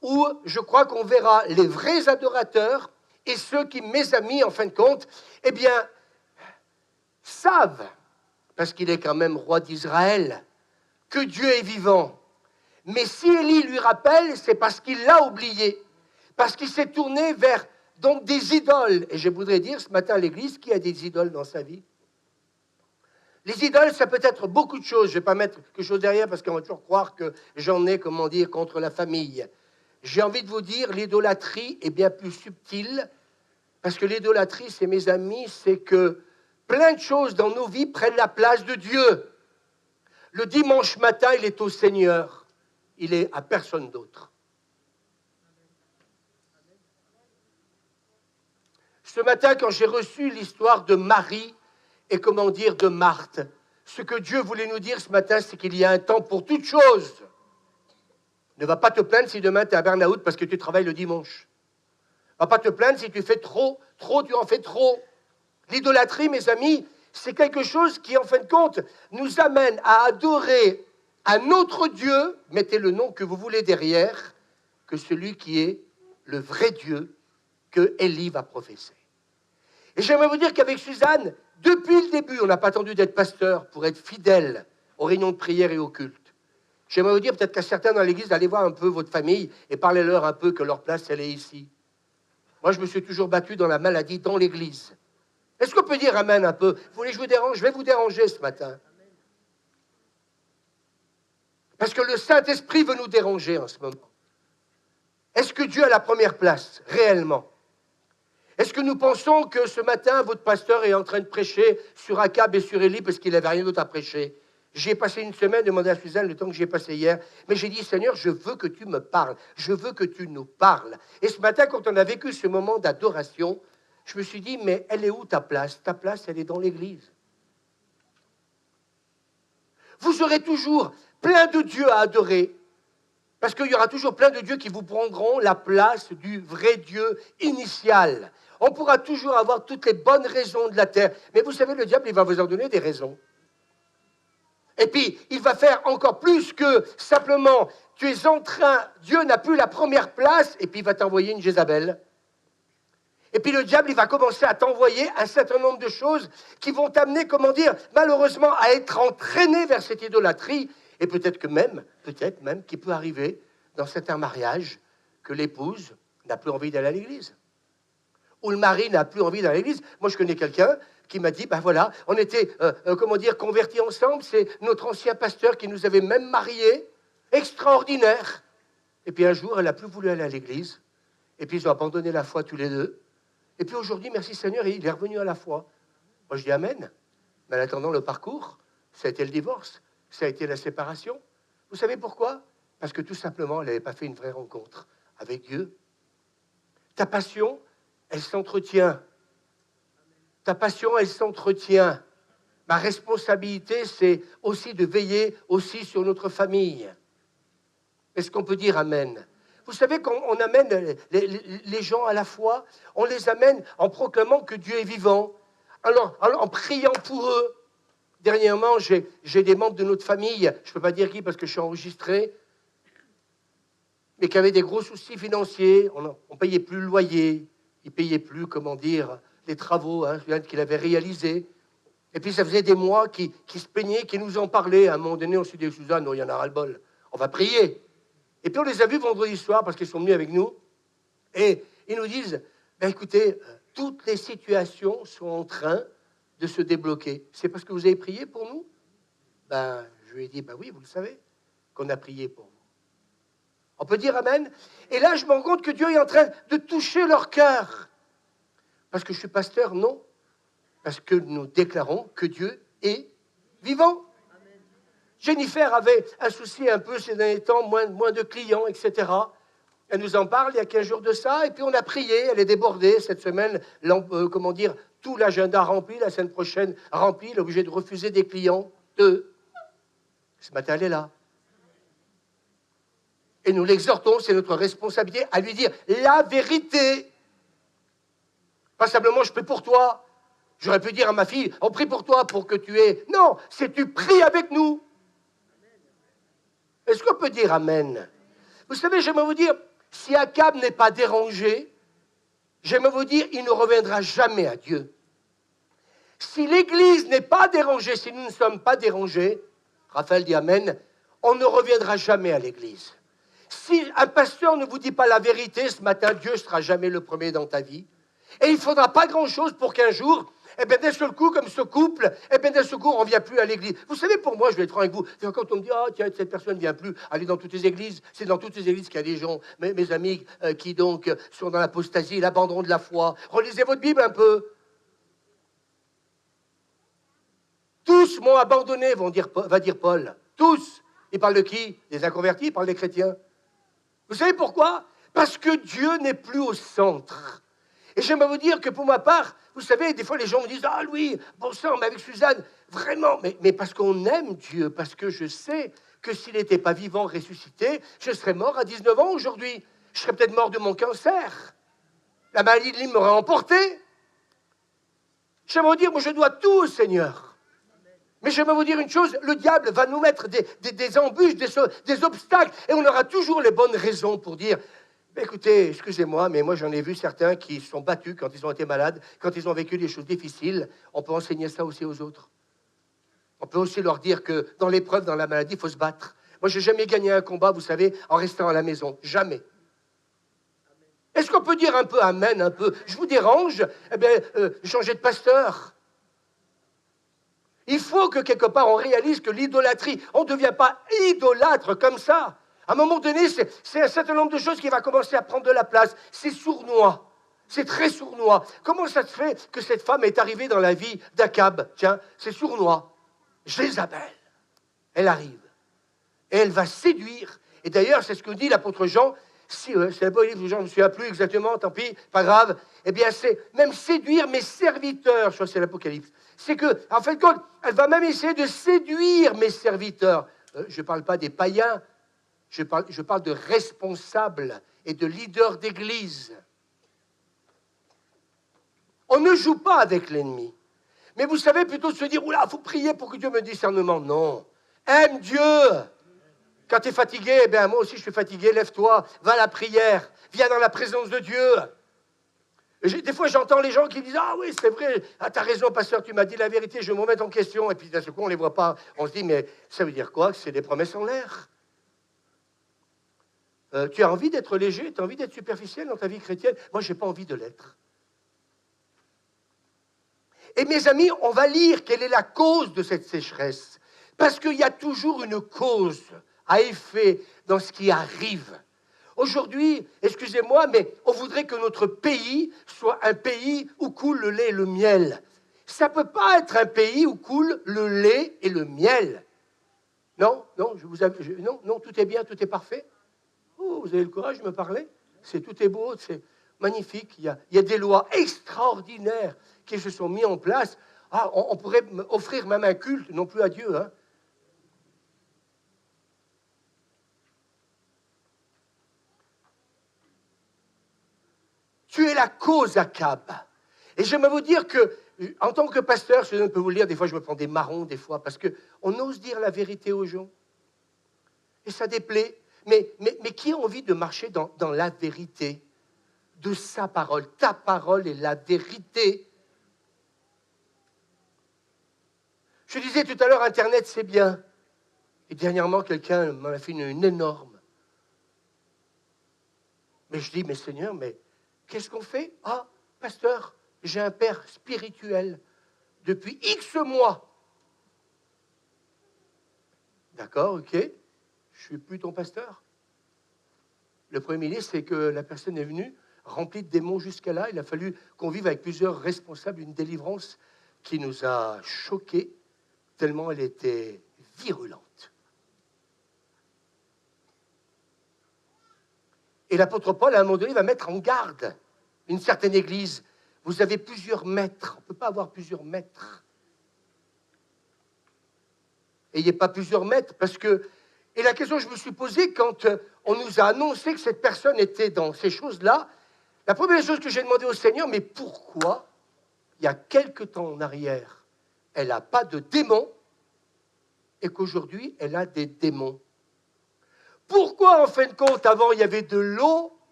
où je crois qu'on verra les vrais adorateurs et ceux qui, mes amis, en fin de compte, eh bien, savent, parce qu'il est quand même roi d'Israël, que Dieu est vivant. Mais si Élie lui rappelle, c'est parce qu'il l'a oublié, parce qu'il s'est tourné vers donc des idoles. Et je voudrais dire ce matin à l'église, qui a des idoles dans sa vie? Les idoles, ça peut être beaucoup de choses. Je ne vais pas mettre quelque chose derrière parce qu'on va toujours croire que j'en ai, comment dire, contre la famille. J'ai envie de vous dire, l'idolâtrie est bien plus subtile parce que l'idolâtrie, c'est mes amis, c'est que plein de choses dans nos vies prennent la place de Dieu. Le dimanche matin, il est au Seigneur. Il est à personne d'autre. Ce matin, quand j'ai reçu l'histoire de Marie et comment dire de Marthe, ce que Dieu voulait nous dire ce matin, c'est qu'il y a un temps pour toutes choses. Ne va pas te plaindre si demain tu es à burn-out parce que tu travailles le dimanche. Ne va pas te plaindre si tu fais trop, tu en fais trop. L'idolâtrie, mes amis, c'est quelque chose qui, en fin de compte, nous amène à adorer un autre Dieu, mettez le nom que vous voulez derrière, que celui qui est le vrai Dieu que Élie va professer. Et j'aimerais vous dire qu'avec Suzanne, depuis le début, on n'a pas attendu d'être pasteur pour être fidèle aux réunions de prière et au culte. J'aimerais vous dire peut-être qu'à certains dans l'église, d'aller voir un peu votre famille et parlez-leur un peu que leur place, elle est ici. Moi, je me suis toujours battu dans la maladie, dans l'église. Est-ce qu'on peut dire amen un peu? Vous voulez que je vous dérange? Je vais vous déranger ce matin. Parce que le Saint-Esprit veut nous déranger en ce moment. Est-ce que Dieu a la première place, réellement? Est-ce que nous pensons que ce matin, votre pasteur est en train de prêcher sur Akab et sur Élie parce qu'il n'avait rien d'autre à prêcher? J'ai passé une semaine, demandé à Suzanne le temps que j'ai passé hier, mais j'ai dit, Seigneur, je veux que tu me parles, je veux que tu nous parles. Et ce matin, quand on a vécu ce moment d'adoration, je me suis dit, mais elle est où ta place? Ta place, elle est dans l'église. Vous aurez toujours plein de dieux à adorer, parce qu'il y aura toujours plein de dieux qui vous prendront la place du vrai Dieu initial. On pourra toujours avoir toutes les bonnes raisons de la terre. Mais vous savez, le diable, il va vous en donner des raisons. Et puis, il va faire encore plus que simplement, tu es en train, Dieu n'a plus la première place, et puis il va t'envoyer une Jézabel. Et puis le diable, il va commencer à t'envoyer un certain nombre de choses qui vont t'amener, comment dire, malheureusement, à être entraîné vers cette idolâtrie. Et peut-être même, qu'il peut arriver dans certains mariages que l'épouse n'a plus envie d'aller à l'église. Ou le mari n'a plus envie d'aller à l'église. Moi, je connais quelqu'un qui m'a dit, ben voilà, on était, convertis ensemble. C'est notre ancien pasteur qui nous avait même mariés. Extraordinaire. Et puis un jour, elle n'a plus voulu aller à l'église. Et puis ils ont abandonné la foi tous les deux. Et puis aujourd'hui, merci Seigneur, il est revenu à la foi. Moi, je dis Amen. Mais en attendant le parcours, ça a été le divorce. Ça a été la séparation. Vous savez pourquoi? Parce que tout simplement, elle n'avait pas fait une vraie rencontre avec Dieu. Ta passion, elle s'entretient. Ta passion, elle s'entretient. Ma responsabilité, c'est aussi de veiller aussi sur notre famille. Est-ce qu'on peut dire Amen? Vous savez, quand on amène les gens à la foi, on les amène en proclamant que Dieu est vivant, alors en priant pour eux. Dernièrement, j'ai des membres de notre famille, je ne peux pas dire qui parce que je suis enregistré, mais qui avaient des gros soucis financiers. On ne payait plus le loyer, ils ne payaient plus, comment dire, les travaux qu'il avait réalisés. Et puis ça faisait des mois qu'ils se plaignaient, qu'ils nous en parlaient. À un moment donné, on s'est dit, Suzanne, non, il y en a ras-le-bol, on va prier. Et puis on les a vus vendredi soir parce qu'ils sont venus avec nous. Et ils nous disent, ben écoutez, toutes les situations sont en train de se débloquer. C'est parce que vous avez prié pour nous? Ben, je lui ai dit, ben oui, vous le savez, qu'on a prié pour vous. On peut dire Amen? Et là, je me rends compte que Dieu est en train de toucher leur cœur. Parce que je suis pasteur? Non. Parce que nous déclarons que Dieu est vivant. Amen. Jennifer avait un souci un peu ces derniers temps, moins de clients, etc. Elle nous en parle il y a 15 jours de ça, et puis on a prié, elle est débordée cette semaine, tout l'agenda rempli, la semaine prochaine rempli, elle est obligée de refuser des clients, 2. Ce matin, elle est là. Et nous l'exhortons, c'est notre responsabilité, à lui dire la vérité. Pas simplement, je prie pour toi. J'aurais pu dire à ma fille, on prie pour toi pour que tu aies... Non, c'est tu pries avec nous. Est-ce qu'on peut dire Amen? Vous savez, j'aimerais vous dire, si Akab n'est pas dérangé, j'aimerais vous dire, il ne reviendra jamais à Dieu. Si l'Église n'est pas dérangée, si nous ne sommes pas dérangés, Raphaël dit Amen, on ne reviendra jamais à l'Église. Si un pasteur ne vous dit pas la vérité, ce matin, Dieu ne sera jamais le premier dans ta vie. Et il ne faudra pas grand-chose pour qu'un jour, et bien d'un seul coup, comme ce couple, et bien d'un seul coup, on ne vient plus à l'église. Vous savez, pour moi, je vais être franc avec vous, quand on me dit, ah tiens, cette personne ne vient plus, aller dans toutes les églises, c'est dans toutes les églises qu'il y a des gens, mes amis, qui donc sont dans l'apostasie, l'abandon de la foi. Relisez votre Bible un peu. Tous m'ont abandonné, va dire Paul. Tous. Il parle de qui? Des inconvertis, il parle des chrétiens. Vous savez pourquoi? Parce que Dieu n'est plus au centre. Et j'aimerais vous dire que pour ma part, vous savez, des fois les gens me disent « Ah Louis, bon sang, mais avec Suzanne, vraiment, mais parce qu'on aime Dieu, parce que je sais que s'il n'était pas vivant, ressuscité, je serais mort à 19 ans aujourd'hui. Je serais peut-être mort de mon cancer. La maladie de Lyme m'aurait emporté. J'aimerais vous dire, moi je dois tout au Seigneur. Mais j'aimerais vous dire une chose, le diable va nous mettre des embûches, des obstacles, et on aura toujours les bonnes raisons pour dire « Écoutez, excusez-moi, mais moi j'en ai vu certains qui se sont battus quand ils ont été malades, quand ils ont vécu des choses difficiles. On peut enseigner ça aussi aux autres. On peut aussi leur dire que dans l'épreuve, dans la maladie, il faut se battre. Moi, je n'ai jamais gagné un combat, vous savez, en restant à la maison. Jamais. Est-ce qu'on peut dire un peu amen, un peu? Je vous dérange? Eh bien, changez de pasteur. Il faut que quelque part on réalise que l'idolâtrie, on ne devient pas idolâtre comme ça. À un moment donné, c'est un certain nombre de choses qui va commencer à prendre de la place. C'est sournois. C'est très sournois. Comment ça se fait que cette femme est arrivée dans la vie d'Akab? Tiens, c'est sournois. Jézabel, elle arrive. Et elle va séduire. Et d'ailleurs, c'est ce que dit l'apôtre Jean. Si, c'est le livre de Jean, je ne me souviens plus exactement, tant pis, pas grave. Eh bien, c'est même séduire mes serviteurs. Je crois que c'est l'Apocalypse. C'est que, en fait, elle va même essayer de séduire mes serviteurs. Je ne parle pas des païens. Je parle de responsables et de leaders d'église. On ne joue pas avec l'ennemi. Mais vous savez, plutôt de se dire, oula, il faut prier pour que Dieu me discernement. Non. Aime Dieu. Quand tu es fatigué, eh bien, moi aussi je suis fatigué, lève-toi, va à la prière, viens dans la présence de Dieu. Des fois, j'entends les gens qui disent « Ah oui, c'est vrai, ah, tu as raison, pasteur, tu m'as dit la vérité, je vais me remettre en question. » Et puis d'un seul coup, on ne les voit pas. On se dit « Mais ça veut dire quoi? Que c'est des promesses en l'air. » Tu as envie d'être léger, tu as envie d'être superficiel dans ta vie chrétienne? Moi, je n'ai pas envie de l'être. Et mes amis, on va lire quelle est la cause de cette sécheresse. Parce qu'il y a toujours une cause à effet dans ce qui arrive. Aujourd'hui, excusez-moi, mais on voudrait que notre pays soit un pays où coule le lait et le miel. Ça ne peut pas être un pays où coule le lait et le miel. Non, non, non, tout est bien, tout est parfait. Oh, vous avez le courage de me parler? Tout est beau, c'est magnifique. Il y a des lois extraordinaires qui se sont mises en place. Ah, on pourrait offrir même un culte, non plus à Dieu, hein. Tu es la cause, Akab. Et j'aimerais vous dire que, en tant que pasteur, je peux vous le dire, des fois je me prends des marrons, des fois, parce qu'on ose dire la vérité aux gens. Et ça déplaît. Mais qui a envie de marcher dans la vérité de sa parole? Ta parole est la vérité. Je disais tout à l'heure, Internet, c'est bien. Et dernièrement, quelqu'un m'en a fait une énorme. Mais je dis, mais Seigneur, mais qu'est-ce qu'on fait? Ah, pasteur, j'ai un père spirituel depuis X mois. D'accord, ok. Je ne suis plus ton pasteur. Le premier ministre, c'est que la personne est venue remplie de démons jusqu'à là. Il a fallu qu'on vive avec plusieurs responsables une délivrance qui nous a choqués, tellement elle était virulente. Et l'apôtre Paul, à un moment donné, va mettre en garde une certaine église. Vous avez plusieurs maîtres. On ne peut pas avoir plusieurs maîtres. Ayez pas plusieurs maîtres, parce que... Et la question que je me suis posée quand on nous a annoncé que cette personne était dans ces choses-là, la première chose que j'ai demandé au Seigneur, mais pourquoi, il y a quelque temps en arrière, elle n'a pas de démons, et qu'aujourd'hui, elle a des démons? Pourquoi, en fin de compte, avant, il y avait de l'eau,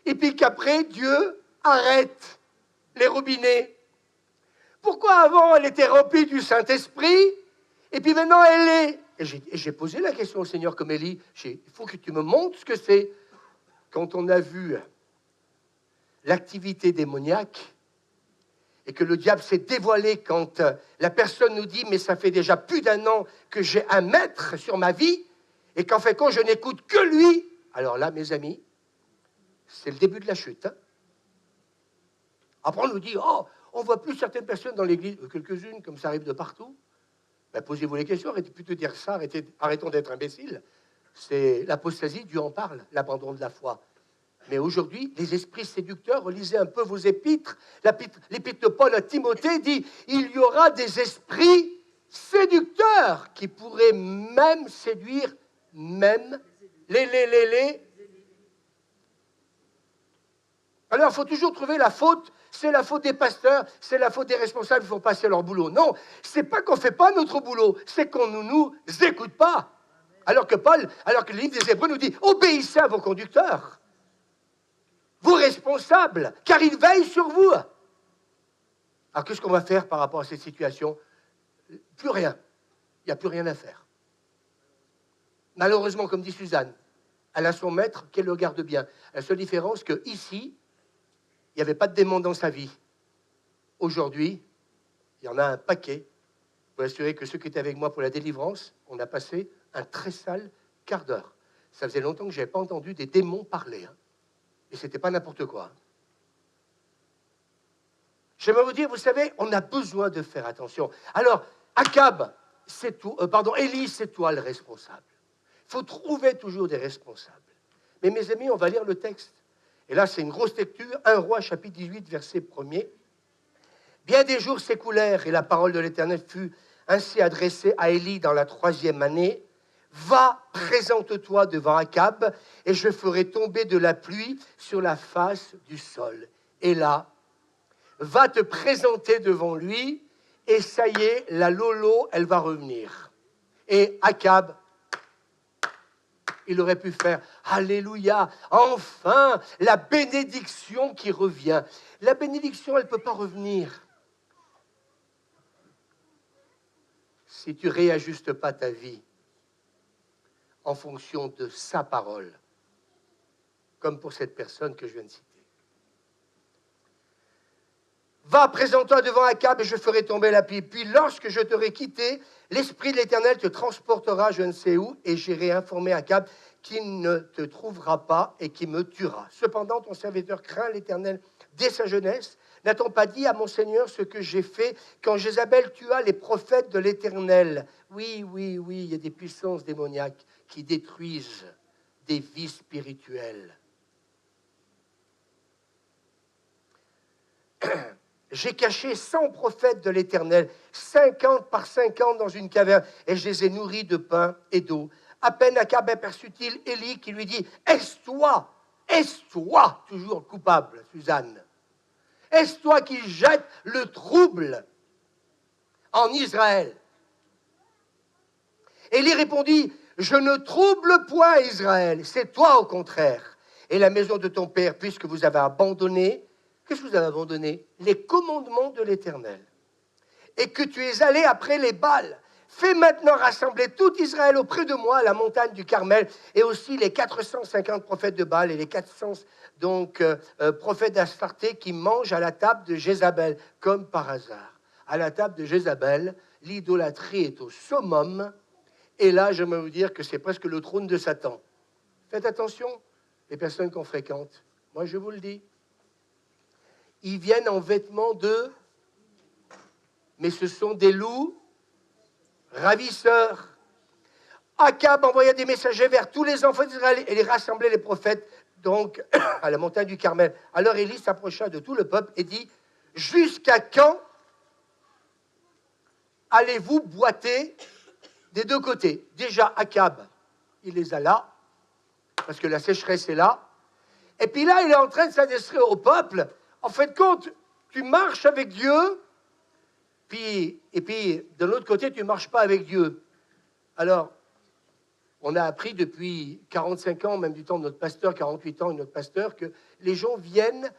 et puis qu'après, Dieu arrête les robinets? Pourquoi avant, elle était remplie du Saint-Esprit, et puis maintenant, elle est... Et j'ai posé la question au Seigneur comme Élie, il faut que tu me montres ce que c'est. Quand on a vu l'activité démoniaque, et que le diable s'est dévoilé quand la personne nous dit « mais ça fait déjà plus d'un an que j'ai un maître sur ma vie, et qu'en fait, quand je n'écoute que lui, alors là, mes amis, c'est le début de la chute. Hein. Après, on nous dit « oh, on ne voit plus certaines personnes dans l'église, quelques-unes, comme ça arrive de partout. » Ben, posez-vous les questions, arrêtez plutôt de dire ça, arrêtons d'être imbéciles. C'est l'apostasie, Dieu en parle, l'abandon de la foi. Mais aujourd'hui, les esprits séducteurs, relisez un peu vos épîtres. L'épître de Paul à Timothée dit « il y aura des esprits séducteurs qui pourraient même séduire, même les. » Alors, il faut toujours trouver la faute. C'est la faute des pasteurs, c'est la faute des responsables qui font passer leur boulot. Non, c'est pas qu'on ne fait pas notre boulot, c'est qu'on ne nous écoute pas. Alors que le livre des Hébreux nous dit « obéissez à vos conducteurs, vos responsables, car ils veillent sur vous. » Alors, qu'est-ce qu'on va faire par rapport à cette situation? Plus rien. Il n'y a plus rien à faire. Malheureusement, comme dit Suzanne, elle a son maître qu'elle le garde bien. La seule différence, que ici, il n'y avait pas de démon dans sa vie. Aujourd'hui, il y en a un paquet. Pour assurer que ceux qui étaient avec moi pour la délivrance, on a passé un très sale quart d'heure. Ça faisait longtemps que je n'avais pas entendu des démons parler. Hein. Et ce n'était pas n'importe quoi. J'aimerais vous dire, vous savez, on a besoin de faire attention. Alors, Akab, c'est tout. Élie, c'est toi le responsable. Il faut trouver toujours des responsables. Mais mes amis, on va lire le texte. Et là, c'est une grosse lecture. 1 Roi, chapitre 18, verset 1er. Bien des jours s'écoulèrent et la parole de l'Éternel fut ainsi adressée à Élie dans la 3e année. Va, présente-toi devant Akab, et je ferai tomber de la pluie sur la face du sol. Et là, va te présenter devant lui, et ça y est, la Lolo, elle va revenir. Et Akab, il aurait pu faire « Alléluia, enfin, la bénédiction qui revient. » La bénédiction, elle ne peut pas revenir si tu ne réajustes pas ta vie en fonction de sa parole, comme pour cette personne que je viens de citer. Va, présente-toi devant Akab et je ferai tomber la pluie. Puis lorsque je t'aurai quitté, l'Esprit de l'Éternel te transportera je ne sais où et j'irai informer Akab qu'il ne te trouvera pas et qui me tuera. Cependant, ton serviteur craint l'Éternel dès sa jeunesse. N'a-t-on pas dit à mon Seigneur ce que j'ai fait quand Jézabel tua les prophètes de l'Éternel? Oui, il y a des puissances démoniaques qui détruisent des vies spirituelles. J'ai caché 100 prophètes de l'Éternel, 50 par 50 dans une caverne, et je les ai nourris de pain et d'eau. À peine Akab aperçut-il Élie qui lui dit « Est-ce toi, toujours coupable, Suzanne? Est-ce toi qui jettes le trouble en Israël ?» Élie répondit « Je ne trouble point Israël, c'est toi au contraire, et la maison de ton père, puisque vous avez abandonné. » Qu'est-ce que vous avez abandonné? Les commandements de l'Éternel. Et que tu es allé après les Baals. Fais maintenant rassembler tout Israël auprès de moi à la montagne du Carmel, et aussi les 450 prophètes de Baal et les 400 prophètes d'Astarté qui mangent à la table de Jézabel, comme par hasard. À la table de Jézabel, l'idolâtrie est au summum, et là, j'aimerais vous dire que c'est presque le trône de Satan. Faites attention, les personnes qu'on fréquente. Moi, je vous le dis. Ils viennent en vêtements de... Mais ce sont des loups ravisseurs. Akab envoya des messagers vers tous les enfants d'Israël et les rassemblait les prophètes, donc, à la montagne du Carmel. Alors Élie s'approcha de tout le peuple et dit, « Jusqu'à quand allez-vous boiter des deux côtés ?» Déjà, Akab, il les a là, parce que la sécheresse est là. Et puis là, il est en train de s'adresser au peuple. En fait, compte, tu marches avec Dieu, et puis de l'autre côté, tu ne marches pas avec Dieu. Alors, on a appris depuis 45 ans, même du temps de notre pasteur, 48 ans, de notre pasteur, que les gens viennent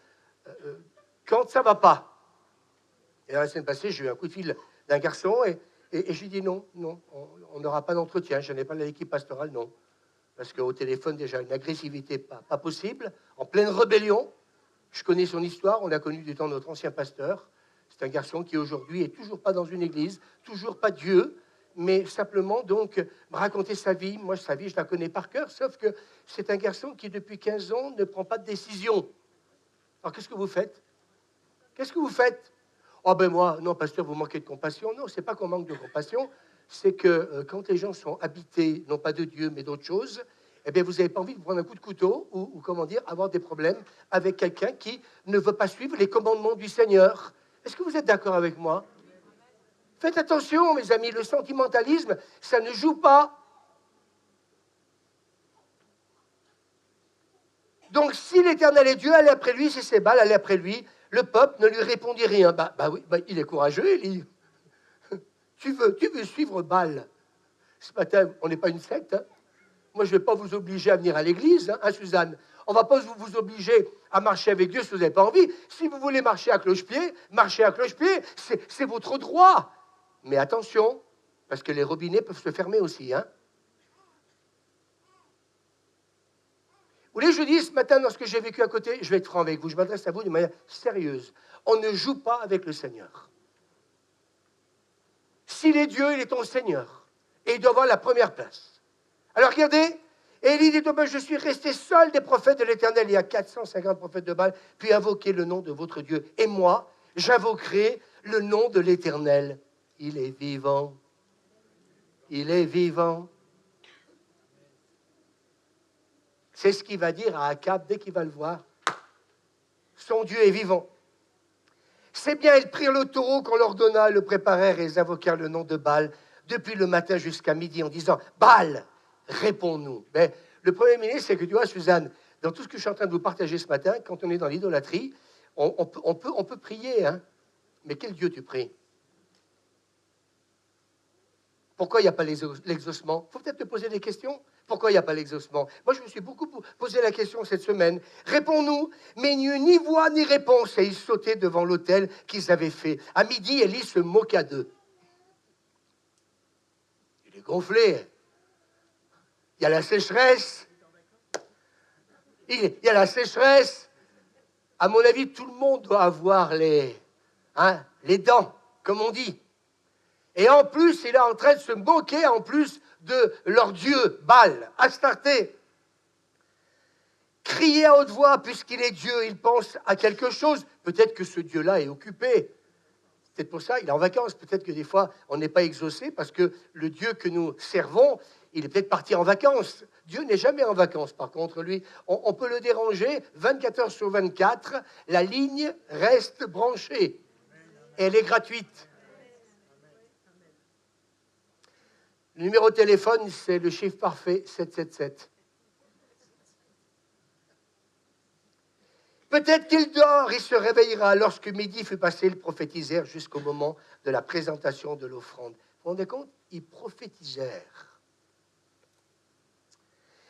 quand ça ne va pas. Et la semaine passée, j'ai eu un coup de fil d'un garçon, et je lui dis non, on n'aura pas d'entretien, je n'ai pas l'équipe pastorale, non. Parce qu'au téléphone, déjà, une agressivité pas possible, en pleine rébellion. Je connais son histoire, on l'a connu du temps de notre ancien pasteur. C'est un garçon qui aujourd'hui est toujours pas dans une église, toujours pas Dieu, mais simplement donc me raconter sa vie. Moi, sa vie, je la connais par cœur, sauf que c'est un garçon qui, depuis 15 ans, ne prend pas de décision. Alors, qu'est-ce que vous faites? Qu'est-ce que vous faites? Oh ben moi, non, pasteur, vous manquez de compassion. Non, c'est pas qu'on manque de compassion, c'est que quand les gens sont habités, non pas de Dieu, mais d'autre chose, eh bien, vous n'avez pas envie de prendre un coup de couteau ou comment dire, avoir des problèmes avec quelqu'un qui ne veut pas suivre les commandements du Seigneur. Est-ce que vous êtes d'accord avec moi? Faites attention, mes amis, le sentimentalisme, ça ne joue pas. Donc, si l'Éternel est Dieu, allez après lui, si c'est Baal, allez après lui. Le peuple ne lui répondit rien. Oui, il est courageux, Élie. Tu veux suivre Baal. Ce matin, on n'est pas une secte. Hein. Moi, je ne vais pas vous obliger à venir à l'église, hein, Suzanne. On ne va pas vous obliger à marcher avec Dieu si vous n'avez pas envie. Si vous voulez marcher à cloche-pied, marchez à cloche-pied. C'est votre droit. Mais attention, parce que les robinets peuvent se fermer aussi. Hein. Vous voulez, je dis ce matin, dans ce que j'ai vécu à côté, je vais être franc avec vous, je m'adresse à vous de manière sérieuse. On ne joue pas avec le Seigneur. S'il est Dieu, il est ton Seigneur. Et il doit avoir la première place. Alors regardez, Élie dit, je suis resté seul des prophètes de l'Éternel. Il y a 450 prophètes de Baal, puis invoquez le nom de votre Dieu. Et moi, j'invoquerai le nom de l'Éternel. Il est vivant. Il est vivant. C'est ce qu'il va dire à Akab dès qu'il va le voir. Son Dieu est vivant. C'est bien, ils prirent le taureau qu'on leur donna, le préparèrent et ils invoquèrent le nom de Baal depuis le matin jusqu'à midi en disant « Baal, réponds-nous ». Mais le Premier ministre, c'est que tu vois, Suzanne, dans tout ce que je suis en train de vous partager ce matin, quand on est dans l'idolâtrie, on peut prier, hein. Mais quel Dieu tu pries? Pourquoi il n'y a pas l'exaucement? Il faut peut-être te poser des questions. Pourquoi il n'y a pas l'exaucement? Moi, je me suis beaucoup posé la question cette semaine. Réponds-nous, mais il n'y eut ni voix ni réponse. Et ils sautaient devant l'autel qu'ils avaient fait. À midi, Élie se moqua d'eux. Il est gonflé. Il y a la sécheresse. Il y a la sécheresse. À mon avis, tout le monde doit avoir les dents, comme on dit. Et en plus, il est en train de se moquer, en plus de leur dieu, Baal, Astarté. Crier à haute voix, puisqu'il est Dieu, il pense à quelque chose. Peut-être que ce Dieu-là est occupé. C'est pour ça qu'il est en vacances. Peut-être que des fois, on n'est pas exaucé parce que le Dieu que nous servons, il est peut-être parti en vacances. Dieu n'est jamais en vacances, par contre, lui. On peut le déranger 24 heures sur 24. La ligne reste branchée. Et elle est gratuite. Le numéro de téléphone, c'est le chiffre parfait, 777. Peut-être qu'il dort, il se réveillera. Lorsque midi fut passé, ils prophétisèrent jusqu'au moment de la présentation de l'offrande. Vous vous rendez compte? Ils prophétisèrent.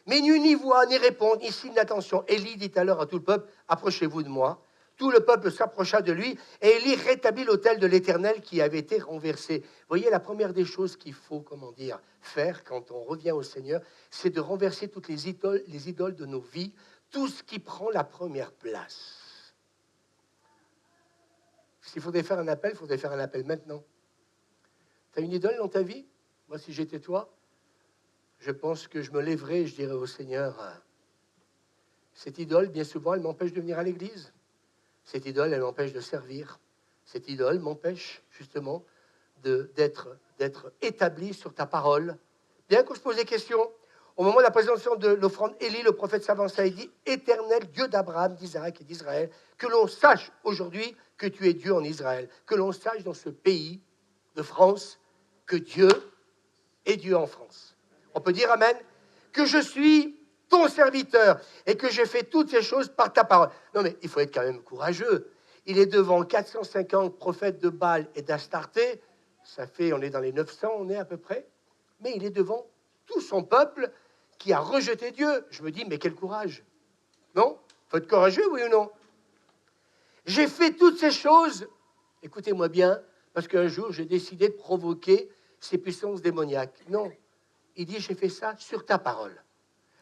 Mais ni voix, ni réponse, ni signe d'attention. Élie dit alors à tout le peuple, approchez-vous de moi. Tout le peuple s'approcha de lui, et Élie rétablit l'autel de l'Éternel qui avait été renversé. Vous voyez, la première des choses qu'il faut, faire quand on revient au Seigneur, c'est de renverser toutes les idoles de nos vies, tout ce qui prend la première place. S'il faudrait faire un appel, il faudrait faire un appel maintenant. Tu as une idole dans ta vie? Moi, si j'étais toi, je pense que je me lèverais et je dirais au Seigneur, cette idole, bien souvent, elle m'empêche de venir à l'église. Cette idole, elle m'empêche de servir. Cette idole m'empêche, justement, d'être établi sur ta parole. Bien que je pose des questions, au moment de la présentation de l'offrande, Élie, le prophète, s'avança et dit, Éternel, Dieu d'Abraham, d'Isaac et d'Israël, que l'on sache aujourd'hui que tu es Dieu en Israël, que l'on sache dans ce pays de France que Dieu est Dieu en France. On peut dire Amen? Que je suis ton serviteur et que j'ai fait toutes ces choses par ta parole. Non, mais il faut être quand même courageux. Il est devant 450 prophètes de Baal et d'Astarté. Ça fait, on est dans les 900, on est à peu près. Mais il est devant tout son peuple qui a rejeté Dieu. Je me dis, mais quel courage. Non? Il faut être courageux, oui ou non? J'ai fait toutes ces choses, écoutez-moi bien, parce qu'un jour, j'ai décidé de provoquer ces puissances démoniaques. Non. Il dit, j'ai fait ça sur ta parole.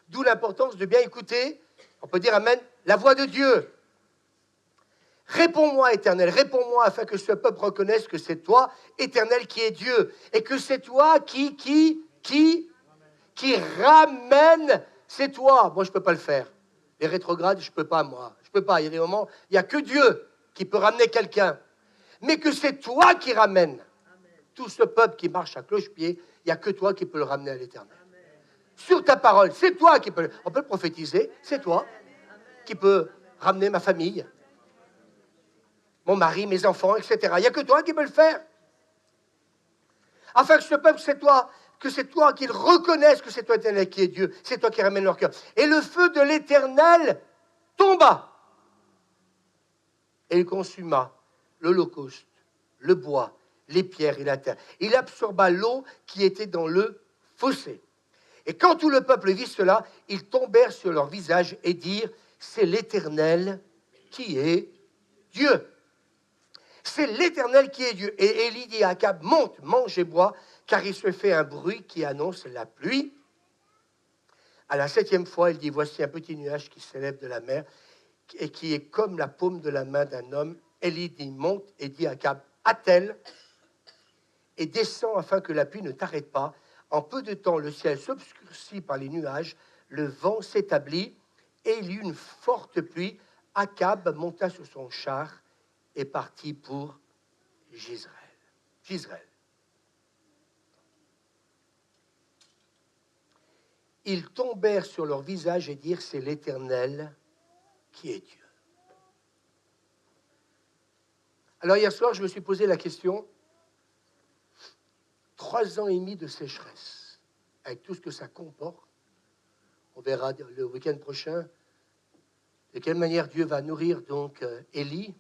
D'où l'importance de bien écouter, on peut dire Amen, la voix de Dieu. Réponds-moi, Éternel, réponds-moi afin que ce peuple reconnaisse que c'est toi, Éternel, qui est Dieu, et que c'est toi qui ramène, c'est toi. Moi, je ne peux pas le faire. Les rétrogrades, je ne peux pas, moi. Je ne peux pas. Il y a des moments, il n'y a que Dieu qui peut ramener quelqu'un. Mais que c'est toi qui ramènes. Tout ce peuple qui marche à cloche-pied, il n'y a que toi qui peux le ramener à l'Éternel. Sur ta parole, c'est toi qui peux. On peut le prophétiser, c'est toi qui peux ramener ma famille, mon mari, mes enfants, etc. Il n'y a que toi qui peux le faire. Afin que ce peuple, c'est toi, que c'est toi qu'ils reconnaissent que c'est toi, Éternel, qui est Dieu. C'est toi qui ramène leur cœur. Et le feu de l'Éternel tomba. Et il consuma l'holocauste, le bois, les pierres et la terre. Il absorba l'eau qui était dans le fossé. Et quand tout le peuple vit cela, ils tombèrent sur leur visage et dirent, c'est l'Éternel qui est Dieu. C'est l'Éternel qui est Dieu. Et Élie dit à Akab, monte, mange et bois, car il se fait un bruit qui annonce la pluie. À la 7e fois, il dit, voici un petit nuage qui s'élève de la mer et qui est comme la paume de la main d'un homme. Élie dit, monte et dit à Akab, attelle et descend afin que la pluie ne t'arrête pas. En peu de temps, le ciel s'obscurcit par les nuages, le vent s'établit et il y eut une forte pluie. Akab monta sur son char et partit pour Jezreel. Ils tombèrent sur leur visage et dirent, c'est l'Éternel qui est Dieu. Alors hier soir, je me suis posé la question, 3 ans et demi de sécheresse, avec tout ce que ça comporte. On verra le week-end prochain de quelle manière Dieu va nourrir donc Élie,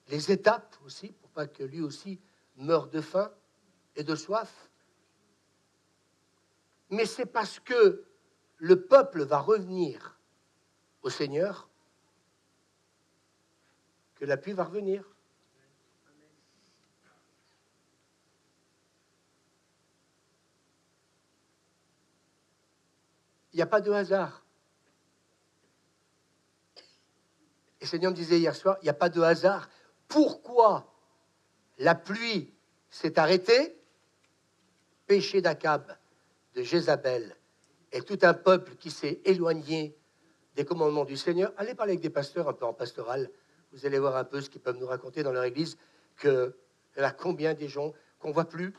les étapes aussi, pour pas que lui aussi meure de faim et de soif. Mais c'est parce que le peuple va revenir au Seigneur que la pluie va revenir. Il n'y a pas de hasard. Et le Seigneur me disait hier soir, il n'y a pas de hasard. Pourquoi la pluie s'est arrêtée? Péché d'Akab, de Jézabel, et tout un peuple qui s'est éloigné des commandements du Seigneur. Allez parler avec des pasteurs un peu en pastoral. Vous allez voir un peu ce qu'ils peuvent nous raconter dans leur église, qu'il y a combien des gens qu'on ne voit plus,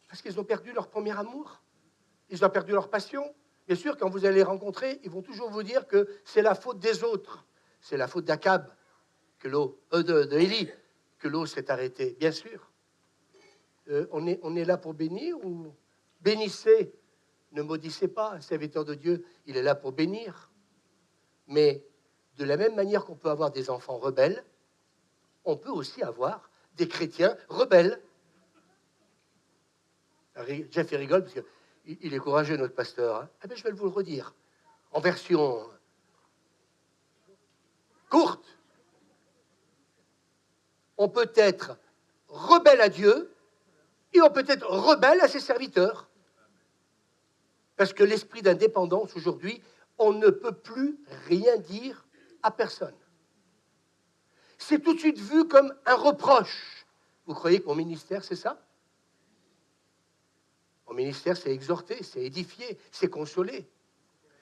parce qu'ils ont perdu leur premier amour. Ils ont perdu leur passion. Bien sûr, quand vous allez les rencontrer, ils vont toujours vous dire que c'est la faute des autres. C'est la faute d'Akab, que l'eau, de Élie, que l'eau s'est arrêtée. Bien sûr. On est là pour bénir ou bénissez, ne maudissez pas. Un serviteur de Dieu, il est là pour bénir. Mais de la même manière qu'on peut avoir des enfants rebelles, on peut aussi avoir des chrétiens rebelles. Jeff, il rigole parce qu'il est courageux, notre pasteur. Hein. Eh bien, je vais vous le redire, en version courte. On peut être rebelle à Dieu et on peut être rebelle à ses serviteurs. Parce que l'esprit d'indépendance, aujourd'hui, on ne peut plus rien dire à personne. C'est tout de suite vu comme un reproche. Vous croyez que mon ministère, c'est ça? Mon ministère, c'est exhorter, c'est édifier, c'est consoler.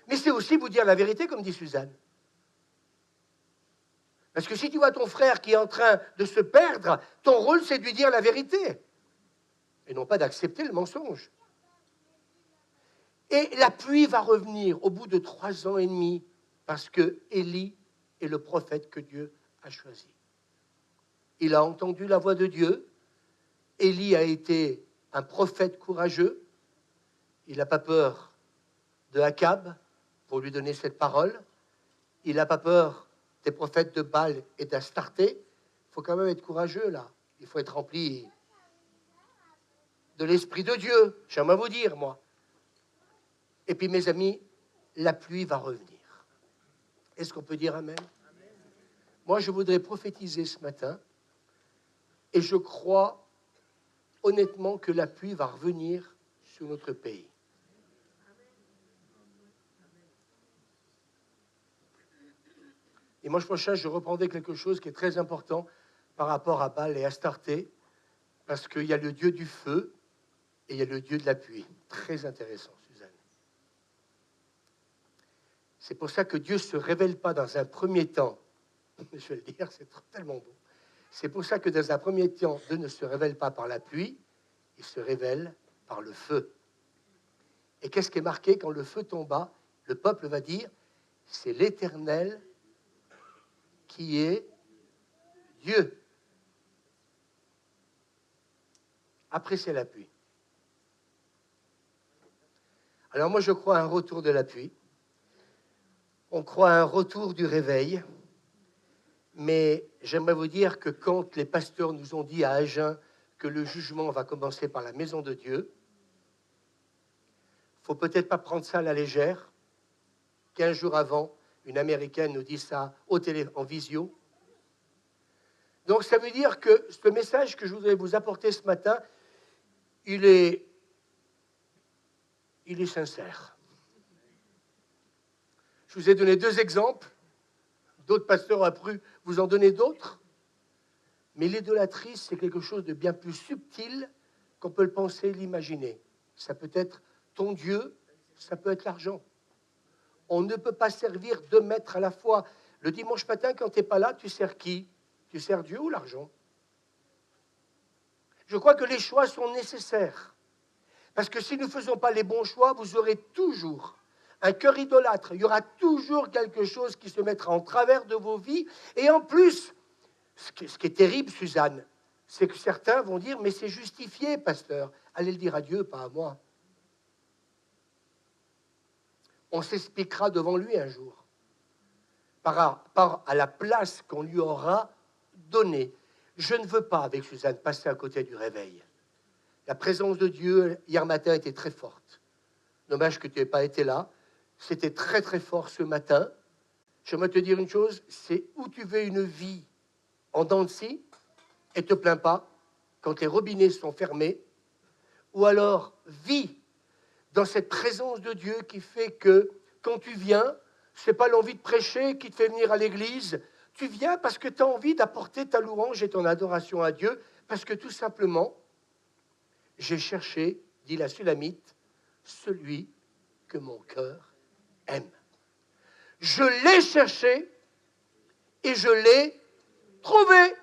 Mais c'est aussi vous dire la vérité, comme dit Suzanne. Parce que si tu vois ton frère qui est en train de se perdre, ton rôle, c'est de lui dire la vérité. Et non pas d'accepter le mensonge. Et la pluie va revenir au bout de 3 ans et demi, parce que Élie est le prophète que Dieu a choisi. Il a entendu la voix de Dieu. Élie a été un prophète courageux. Il n'a pas peur de Akab pour lui donner cette parole. Il n'a pas peur des prophètes de Baal et d'Astarté. Il faut quand même être courageux, là. Il faut être rempli de l'Esprit de Dieu. J'aimerais vous dire, moi. Et puis, mes amis, la pluie va revenir. Est-ce qu'on peut dire amen? Moi, je voudrais prophétiser ce matin. Et je crois honnêtement que la pluie va revenir sur notre pays. Dimanche prochain, je reprendrai quelque chose qui est très important par rapport à Baal et Astarté, parce qu'il y a le Dieu du feu et il y a le Dieu de la pluie. Très intéressant, Suzanne. C'est pour ça que Dieu ne se révèle pas dans un premier temps. Je vais le dire, c'est tellement beau. C'est pour ça que dans un premier temps, Dieu ne se révèle pas par la pluie, il se révèle par le feu. Et qu'est-ce qui est marqué quand le feu tomba? Le peuple va dire, c'est l'Éternel qui est Dieu. Après, c'est la pluie. Alors moi, je crois à un retour de la pluie. On croit à un retour du réveil. Mais j'aimerais vous dire que quand les pasteurs nous ont dit à Agen que le jugement va commencer par la maison de Dieu, il ne faut peut-être pas prendre ça à la légère. 15 jours avant, une Américaine nous dit ça en visio. Donc ça veut dire que ce message que je voudrais vous apporter ce matin, il est sincère. Je vous ai donné 2 exemples. D'autres pasteurs ont pu vous en donner d'autres. Mais l'idolâtrie, c'est quelque chose de bien plus subtil qu'on peut le penser et l'imaginer. Ça peut être ton Dieu, ça peut être l'argent. On ne peut pas servir 2 maîtres à la fois. Le dimanche matin, quand tu n'es pas là, tu sers qui? Tu sers Dieu ou l'argent? Je crois que les choix sont nécessaires. Parce que si nous ne faisons pas les bons choix, vous aurez toujours un cœur idolâtre. Il y aura toujours quelque chose qui se mettra en travers de vos vies. Et en plus, ce qui est terrible, Suzanne, c'est que certains vont dire, mais c'est justifié, pasteur. Allez le dire à Dieu, pas à moi. On s'expliquera devant lui un jour, par rapport à la place qu'on lui aura donnée. Je ne veux pas, avec Suzanne, passer à côté du réveil. La présence de Dieu, hier matin, était très forte. Dommage que tu n'aies pas été là. C'était très, très fort ce matin. J'aimerais te dire une chose, c'est où tu veux une vie en dents de scie, et ne te plains pas quand les robinets sont fermés, ou alors vis dans cette présence de Dieu qui fait que quand tu viens, ce n'est pas l'envie de prêcher qui te fait venir à l'église, tu viens parce que tu as envie d'apporter ta louange et ton adoration à Dieu, parce que tout simplement, j'ai cherché, dit la Sulamite, celui que mon cœur aime. Je l'ai cherché et je l'ai trouvé.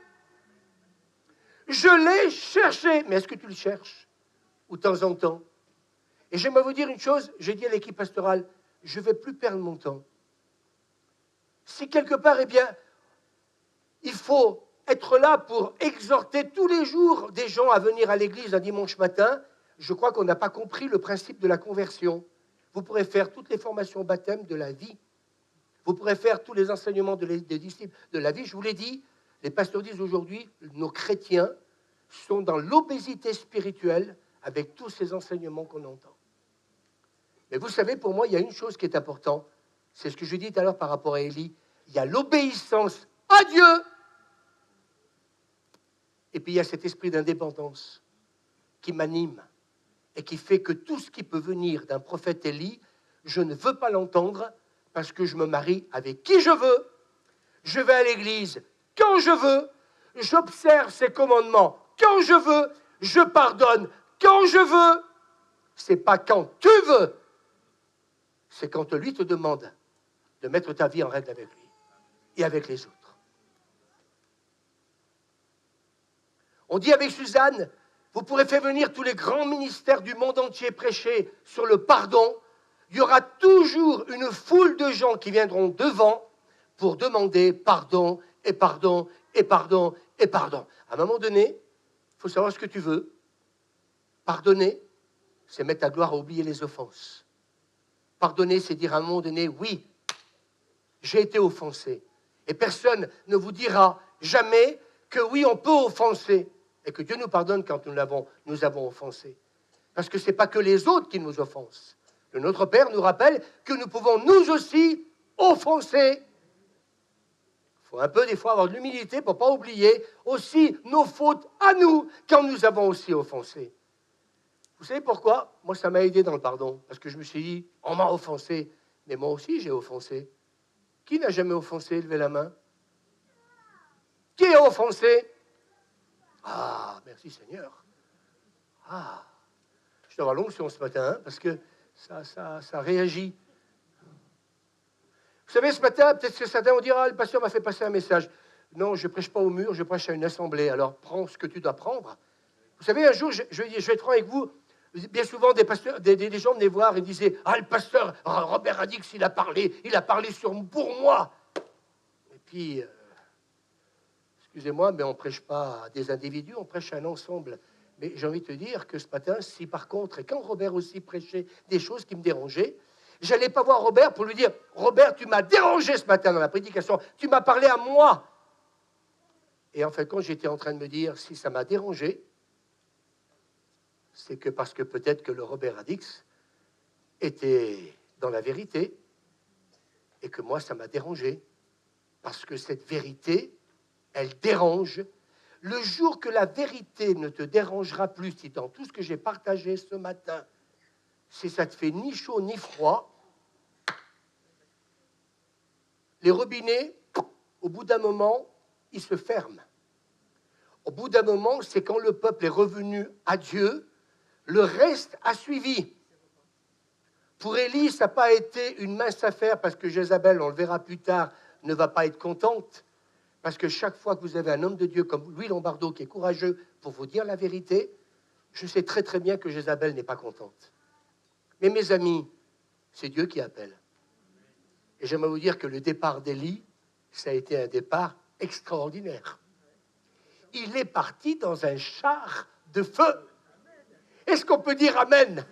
Je l'ai cherché. Mais est-ce que tu le cherches? Ou de temps en temps? Et j'aimerais vous dire une chose, j'ai dit à l'équipe pastorale, je ne vais plus perdre mon temps. Si quelque part, eh bien, il faut être là pour exhorter tous les jours des gens à venir à l'église un dimanche matin, je crois qu'on n'a pas compris le principe de la conversion. Vous pourrez faire toutes les formations baptême de la vie. Vous pourrez faire tous les enseignements des disciples de la vie. Je vous l'ai dit, les pasteurs disent aujourd'hui, nos chrétiens sont dans l'obésité spirituelle avec tous ces enseignements qu'on entend. Mais vous savez, pour moi, il y a une chose qui est importante. C'est ce que je dis tout à l'heure par rapport à Élie. Il y a l'obéissance à Dieu. Et puis il y a cet esprit d'indépendance qui m'anime et qui fait que tout ce qui peut venir d'un prophète Élie, je ne veux pas l'entendre parce que je me marie avec qui je veux. Je vais à l'église quand je veux. J'observe ses commandements quand je veux. Je pardonne quand je veux. C'est pas quand tu veux. C'est quand lui te demande de mettre ta vie en règle avec lui et avec les autres. On dit avec Suzanne, vous pourrez faire venir tous les grands ministères du monde entier prêcher sur le pardon. Il y aura toujours une foule de gens qui viendront devant pour demander pardon et pardon et pardon et pardon. À un moment donné, il faut savoir ce que tu veux. Pardonner, c'est mettre ta gloire à oublier les offenses. Pardonner, c'est dire à un moment donné, oui, j'ai été offensé. Et personne ne vous dira jamais que oui, on peut offenser et que Dieu nous pardonne quand nous avons offensé. Parce que ce n'est pas que les autres qui nous offensent. Le Notre Père nous rappelle que nous pouvons nous aussi offenser. Il faut un peu des fois avoir de l'humilité pour ne pas oublier aussi nos fautes à nous quand nous avons aussi offensé. Vous savez pourquoi? Moi, ça m'a aidé dans le pardon. Parce que je me suis dit, on m'a offensé, mais moi aussi j'ai offensé. Qui n'a jamais offensé? Levez la main. Qui a offensé? Ah, merci Seigneur. Ah, je dois avoir l'onction ce matin, hein, parce que ça réagit. Vous savez, ce matin, peut-être que certains vont dire, ah, le pasteur m'a fait passer un message. Non, je ne prêche pas au mur, je prêche à une assemblée. Alors, prends ce que tu dois prendre. Vous savez, un jour, je vais être franc avec vous, bien souvent, des pasteurs, des gens venaient voir et disaient, ah, le pasteur Robert Radix, il a parlé pour moi. Et puis, excusez-moi, mais on ne prêche pas à des individus, on prêche à un ensemble. Mais j'ai envie de te dire que ce matin, si par contre, et quand Robert aussi prêchait des choses qui me dérangeaient, j'allais pas voir Robert pour lui dire, Robert, tu m'as dérangé ce matin dans la prédication, tu m'as parlé à moi. Et en fait, quand j'étais en train de me dire, si ça m'a dérangé, c'est que parce que peut-être que le Robert Radix était dans la vérité et que moi, ça m'a dérangé. Parce que cette vérité, elle dérange. Le jour que la vérité ne te dérangera plus, si dans tout ce que j'ai partagé ce matin, si ça te fait ni chaud ni froid, les robinets, au bout d'un moment, ils se ferment. Au bout d'un moment, c'est quand le peuple est revenu à Dieu, le reste a suivi. Pour Élie, ça n'a pas été une mince affaire parce que Jézabel, on le verra plus tard, ne va pas être contente. Parce que chaque fois que vous avez un homme de Dieu comme Louis Lombardo qui est courageux pour vous dire la vérité, je sais très très bien que Jézabel n'est pas contente. Mais mes amis, c'est Dieu qui appelle. Et j'aimerais vous dire que le départ d'Élie, ça a été un départ extraordinaire. Il est parti dans un char de feu. Est-ce qu'on peut dire Amen?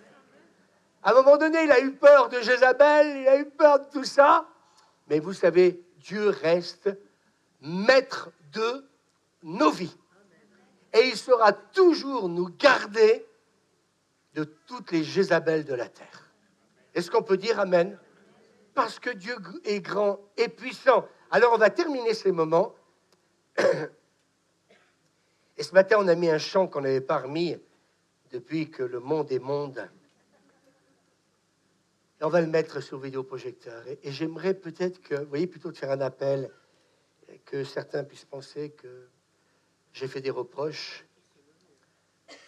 À un moment donné, il a eu peur de Jézabel, il a eu peur de tout ça. Mais vous savez, Dieu reste maître de nos vies. Et il saura toujours nous garder de toutes les Jézabels de la terre. Est-ce qu'on peut dire Amen? Parce que Dieu est grand et puissant. Alors on va terminer ces moments. Et ce matin, on a mis un chant qu'on n'avait pas remis depuis que le monde est monde. Et on va le mettre sur le vidéoprojecteur. Et j'aimerais peut-être que, vous voyez, plutôt de faire un appel, que certains puissent penser que j'ai fait des reproches.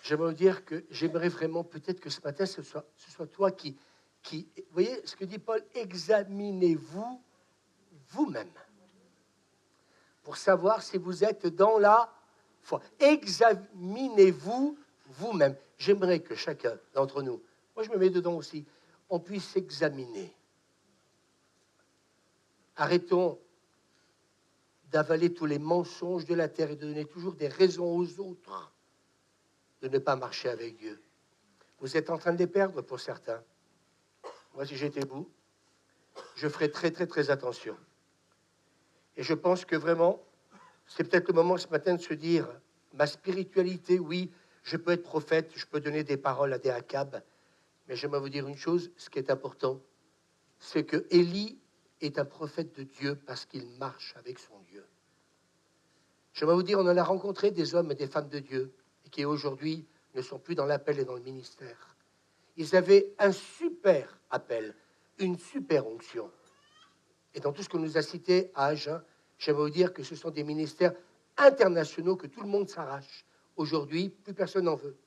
J'aimerais vous dire que j'aimerais vraiment peut-être que ce matin, ce soit toi qui... Vous voyez ce que dit Paul? Examinez-vous vous-même pour savoir si vous êtes dans la foi. Examinez-vous vous-même. J'aimerais que chacun d'entre nous, moi je me mets dedans aussi, on puisse s'examiner. Arrêtons d'avaler tous les mensonges de la terre et de donner toujours des raisons aux autres de ne pas marcher avec Dieu. Vous êtes en train de les perdre pour certains. Moi, si j'étais vous, je ferais très, très, très attention. Et je pense que vraiment, c'est peut-être le moment ce matin de se dire, ma spiritualité, oui, je peux être prophète, je peux donner des paroles à des Akab, mais j'aimerais vous dire une chose, ce qui est important, c'est que Élie est un prophète de Dieu parce qu'il marche avec son Dieu. J'aimerais vous dire, on en a rencontré des hommes et des femmes de Dieu et qui aujourd'hui ne sont plus dans l'appel et dans le ministère. Ils avaient un super appel, une super onction. Et dans tout ce qu'on nous a cité à Agen, j'aimerais vous dire que ce sont des ministères internationaux que tout le monde s'arrache. Aujourd'hui, plus personne n'en veut.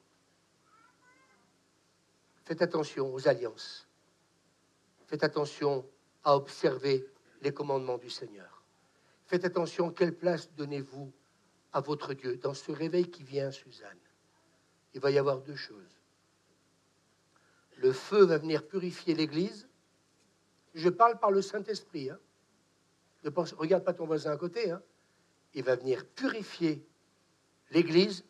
Faites attention aux alliances. Faites attention à observer les commandements du Seigneur. Faites attention, quelle place donnez-vous à votre Dieu? Dans ce réveil qui vient, Suzanne, il va y avoir deux choses. Le feu va venir purifier l'Église. Je parle par le Saint-Esprit. Hein. Regarde pas ton voisin à côté. Hein. Il va venir purifier l'Église.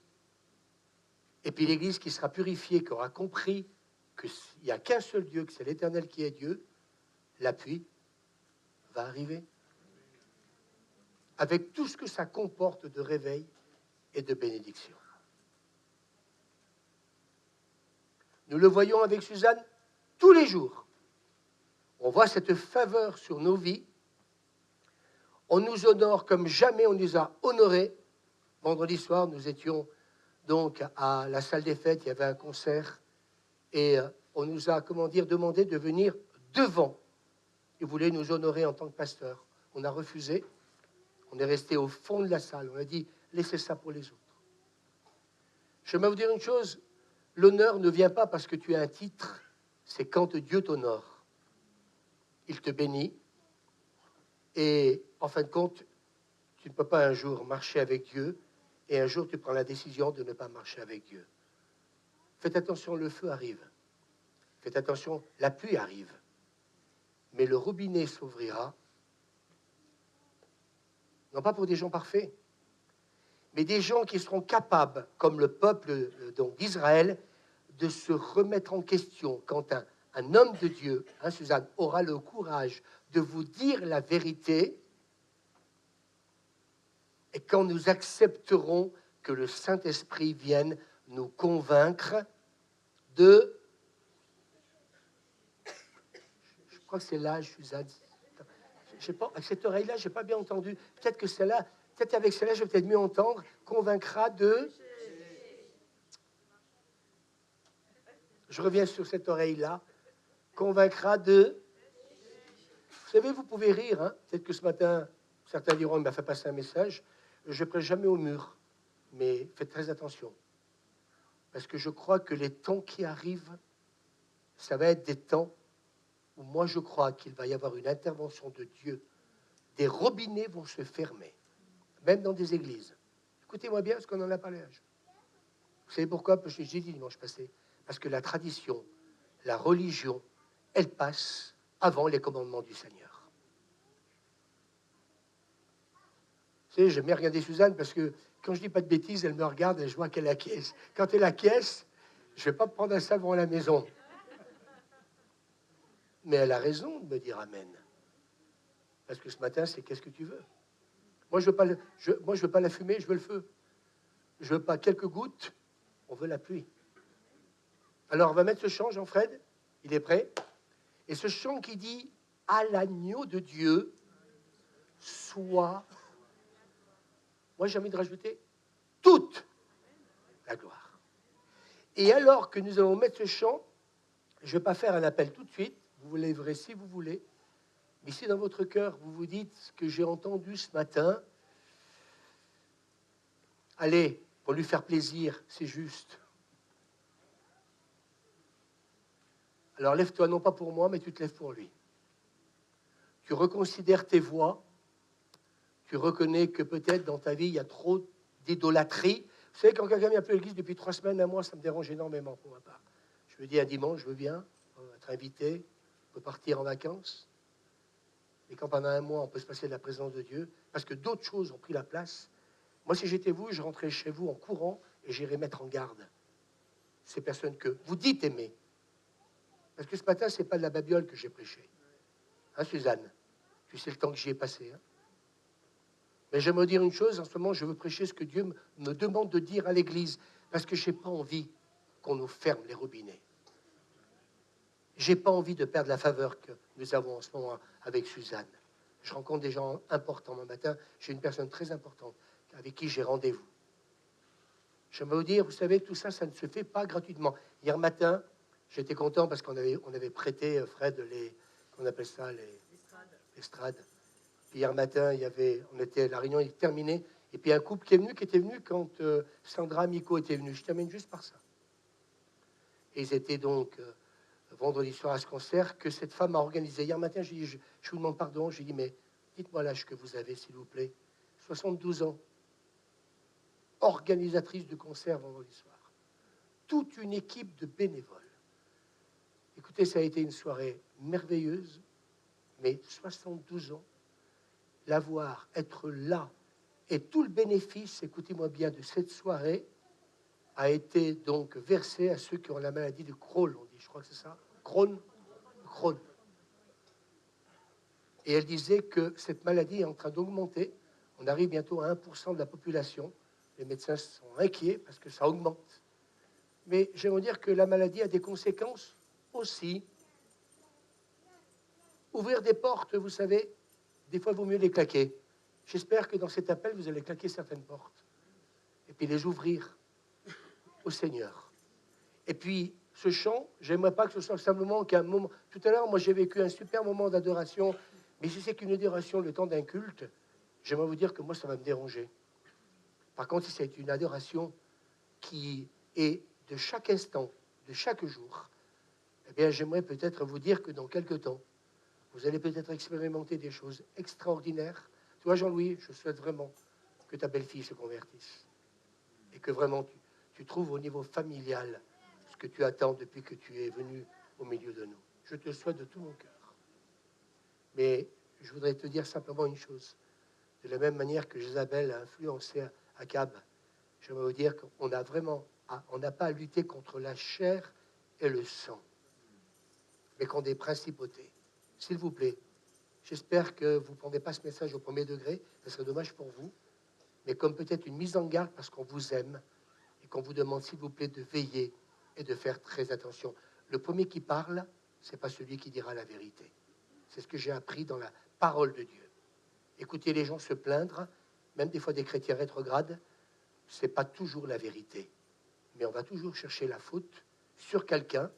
Et puis l'Église qui sera purifiée, qui aura compris qu'il n'y a qu'un seul Dieu, que c'est l'Éternel qui est Dieu, l'appui va arriver. Avec tout ce que ça comporte de réveil et de bénédiction. Nous le voyons avec Suzanne tous les jours. On voit cette faveur sur nos vies. On nous honore comme jamais on nous a honorés. Vendredi soir, nous étions donc à la salle des fêtes, il y avait un concert. Et on nous a, demandé de venir devant. Ils voulaient nous honorer en tant que pasteur. On a refusé. On est resté au fond de la salle. On a dit, laissez ça pour les autres. Je vais vous dire une chose, l'honneur ne vient pas parce que tu as un titre, c'est quand Dieu t'honore. Il te bénit. Et en fin de compte, tu ne peux pas un jour marcher avec Dieu et un jour tu prends la décision de ne pas marcher avec Dieu. Faites attention, le feu arrive. Faites attention, la pluie arrive. Mais le robinet s'ouvrira, non pas pour des gens parfaits, mais des gens qui seront capables, comme le peuple donc, d'Israël, de se remettre en question quand un homme de Dieu, Suzanne, aura le courage de vous dire la vérité et quand nous accepterons que le Saint-Esprit vienne nous convaincre de... Je crois que c'est là, Suzanne. Je sais pas, avec cette oreille-là, je n'ai pas bien entendu. Peut-être que celle-là, peut-être avec celle-là, je vais peut-être mieux entendre. Convaincra de... Je reviens sur cette oreille-là. Convaincra de... Vous savez, vous pouvez rire. Hein? Peut-être que ce matin, certains diront, il m'a fait passer un message. Je ne prêche jamais au mur. Mais faites très attention. Parce que je crois que les temps qui arrivent, ça va être des temps où moi je crois qu'il va y avoir une intervention de Dieu. Des robinets vont se fermer, même dans des églises. Écoutez-moi bien, parce qu'on en a parlé. Vous savez pourquoi? Parce que j'ai dit dimanche passé. Parce que la tradition, la religion, elle passe avant les commandements du Seigneur. Vous savez, j'aime bien regarder Suzanne parce que quand je dis pas de bêtises, elle me regarde et je vois qu'elle acquiesce. Quand elle acquiesce, je ne vais pas prendre un savon à la maison. Mais elle a raison de me dire amen. Parce que ce matin, c'est qu'est-ce que tu veux? Moi, je veux pas la fumée, je veux le feu. Je veux pas quelques gouttes, on veut la pluie. Alors, on va mettre ce chant, Jean-Fred. Il est prêt. Et ce chant qui dit « À l'agneau de Dieu, soit... » Moi, j'ai envie de rajouter « toute la gloire. » Et alors que nous allons mettre ce chant, je ne vais pas faire un appel tout de suite. Vous vous lèverez si vous voulez. Mais si dans votre cœur, vous vous dites ce que j'ai entendu ce matin, allez, pour lui faire plaisir, c'est juste. Alors lève-toi, non pas pour moi, mais tu te lèves pour lui. Tu reconsidères tes voies. Tu reconnais que peut-être dans ta vie, il y a trop d'idolâtrie. Vous savez, quand quelqu'un vient à l'église depuis 3 semaines, un mois, ça me dérange énormément pour ma part. Je me dis, un dimanche, je veux bien être invité, on peut partir en vacances. Et quand pendant un mois, on peut se passer de la présence de Dieu, parce que d'autres choses ont pris la place. Moi, si j'étais vous, je rentrais chez vous en courant et j'irais mettre en garde ces personnes que vous dites aimer. Parce que ce matin, ce n'est pas de la babiole que j'ai prêché. Hein, Suzanne? Tu sais le temps que j'y ai passé. Hein? Mais j'aimerais dire une chose, en ce moment, je veux prêcher ce que Dieu me demande de dire à l'Église, parce que je n'ai pas envie qu'on nous ferme les robinets. Je n'ai pas envie de perdre la faveur que nous avons en ce moment avec Suzanne. Je rencontre des gens importants le matin. J'ai une personne très importante avec qui j'ai rendez-vous. J'aimerais vous dire, vous savez, tout ça, ça ne se fait pas gratuitement. Hier matin, j'étais content parce qu'on avait prêté, Fred, on appelle ça l'estrade. Hier matin, la réunion est terminée. Et puis un couple qui était venu quand Sandra Miko était venue. Je termine juste par ça. Et ils étaient donc vendredi soir à ce concert que cette femme a organisé. Hier matin, je vous demande pardon. Je lui ai dit, mais dites-moi l'âge que vous avez, s'il vous plaît. 72 ans. Organisatrice de concert vendredi soir. Toute une équipe de bénévoles. Écoutez, ça a été une soirée merveilleuse, mais 72 ans, la voir, être là, et tout le bénéfice, écoutez-moi bien, de cette soirée a été donc versé à ceux qui ont la maladie de Crohn, on dit, je crois que c'est ça, Crohn. Et elle disait que cette maladie est en train d'augmenter. On arrive bientôt à 1% de la population. Les médecins sont inquiets parce que ça augmente. Mais j'aimerais dire que la maladie a des conséquences aussi. Ouvrir des portes, vous savez, des fois, il vaut mieux les claquer. J'espère que dans cet appel, vous allez claquer certaines portes. Et puis les ouvrir au Seigneur. Et puis, ce chant, j'aimerais pas que ce soit simplement qu'un moment... Tout à l'heure, moi, j'ai vécu un super moment d'adoration. Mais si c'est qu'une adoration le temps d'un culte, j'aimerais vous dire que moi, ça va me déranger. Par contre, si c'est une adoration qui est de chaque instant, de chaque jour, eh bien, j'aimerais peut-être vous dire que dans quelque temps, vous allez peut-être expérimenter des choses extraordinaires. Toi, Jean-Louis, je souhaite vraiment que ta belle-fille se convertisse et que vraiment tu trouves au niveau familial ce que tu attends depuis que tu es venu au milieu de nous. Je te le souhaite de tout mon cœur. Mais je voudrais te dire simplement une chose. De la même manière que Jézabel a influencé Akab, j'aimerais vous dire qu'on a vraiment, on n'a pas à lutter contre la chair et le sang, mais contre des principautés. S'il vous plaît, j'espère que vous ne prendrez pas ce message au premier degré, ce serait dommage pour vous, mais comme peut-être une mise en garde parce qu'on vous aime et qu'on vous demande, s'il vous plaît, de veiller et de faire très attention. Le premier qui parle, ce n'est pas celui qui dira la vérité. C'est ce que j'ai appris dans la parole de Dieu. Écoutez les gens se plaindre, même des fois des chrétiens rétrogrades, ce n'est pas toujours la vérité. Mais on va toujours chercher la faute sur quelqu'un.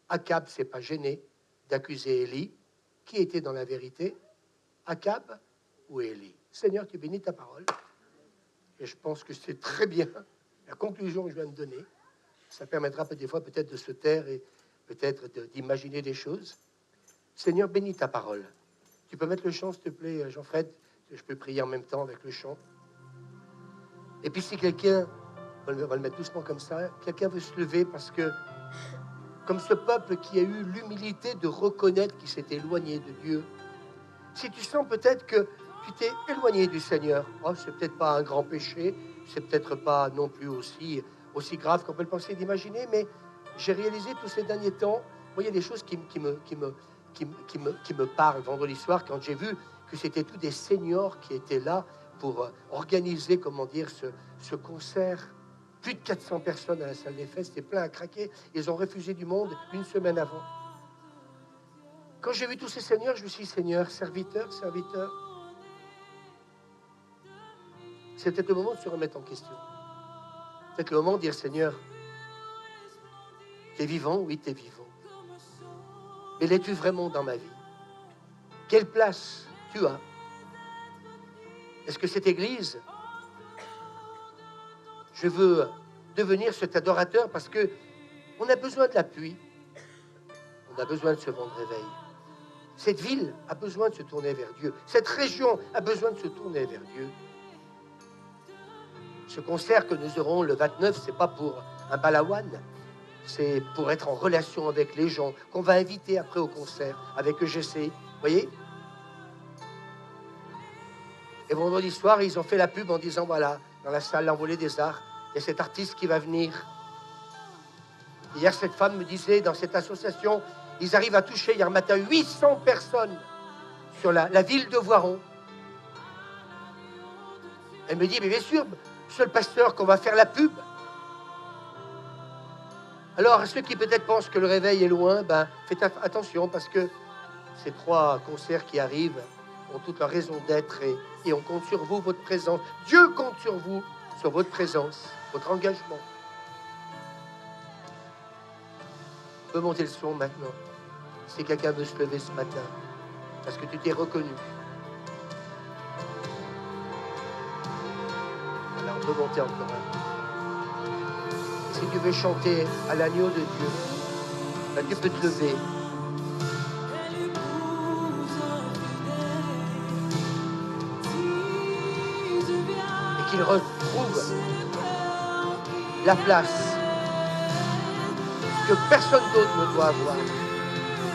Akab ne s'est pas gêné d'accuser Élie. Qui était dans la vérité? Akab ou Élie? Seigneur, tu bénis ta parole. Et je pense que c'est très bien la conclusion que je viens de donner. Ça permettra des fois peut-être de se taire et peut-être d'imaginer des choses. Seigneur, bénis ta parole. Tu peux mettre le chant, s'il te plaît, Jean-Fred? Je peux prier en même temps avec le chant. Et puis si quelqu'un, on va le mettre doucement comme ça, quelqu'un veut se lever parce que, comme ce peuple qui a eu l'humilité de reconnaître qu'il s'était éloigné de Dieu, si tu sens peut-être que tu t'es éloigné du Seigneur, oh, c'est peut-être pas un grand péché, c'est peut-être pas non plus aussi grave qu'on peut le penser d'imaginer, mais j'ai réalisé tous ces derniers temps, moi il y a des choses qui me parlent. Vendredi soir, quand j'ai vu que c'était tous des seniors qui étaient là pour organiser, comment dire, ce concert. Plus de 400 personnes à la salle des fêtes, c'était plein à craquer. Ils ont refusé du monde une semaine avant. Quand j'ai vu tous ces seigneurs, je me suis dit, Seigneur, serviteur, c'est peut-être le moment de se remettre en question. C'est le moment de dire, Seigneur, tu es vivant? Oui, tu es vivant. Mais l'es-tu vraiment dans ma vie? Quelle place tu as? Est-ce que cette église, je veux devenir cet adorateur parce que on a besoin de la pluie, on a besoin de ce vent de réveil. Cette ville a besoin de se tourner vers Dieu. Cette région a besoin de se tourner vers Dieu. Ce concert que nous aurons le 29, c'est pas pour un balawan, c'est pour être en relation avec les gens qu'on va inviter après au concert avec EGC. Vous voyez? Et vendredi soir, ils ont fait la pub en disant, voilà, dans la salle L'Envolée des Arts, il y a cet artiste qui va venir. Hier, cette femme me disait, dans cette association, ils arrivent à toucher hier matin 800 personnes sur la ville de Voiron. Elle me dit, mais bien sûr, monsieur le pasteur, qu'on va faire la pub. Alors, à ceux qui peut-être pensent que le réveil est loin, faites attention parce que ces 3 concerts qui arrivent ont toute leur raison d'être et on compte sur vous, votre présence. Dieu compte sur vous, sur votre présence, votre engagement. On peut monter le son maintenant. Si quelqu'un veut se lever ce matin, parce que tu t'es reconnu. Voilà, on peut monter encore un peu. Si tu veux chanter à l'agneau de Dieu, tu peux te lever. Et qu'il retrouve la place que personne d'autre ne doit avoir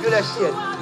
que la sienne.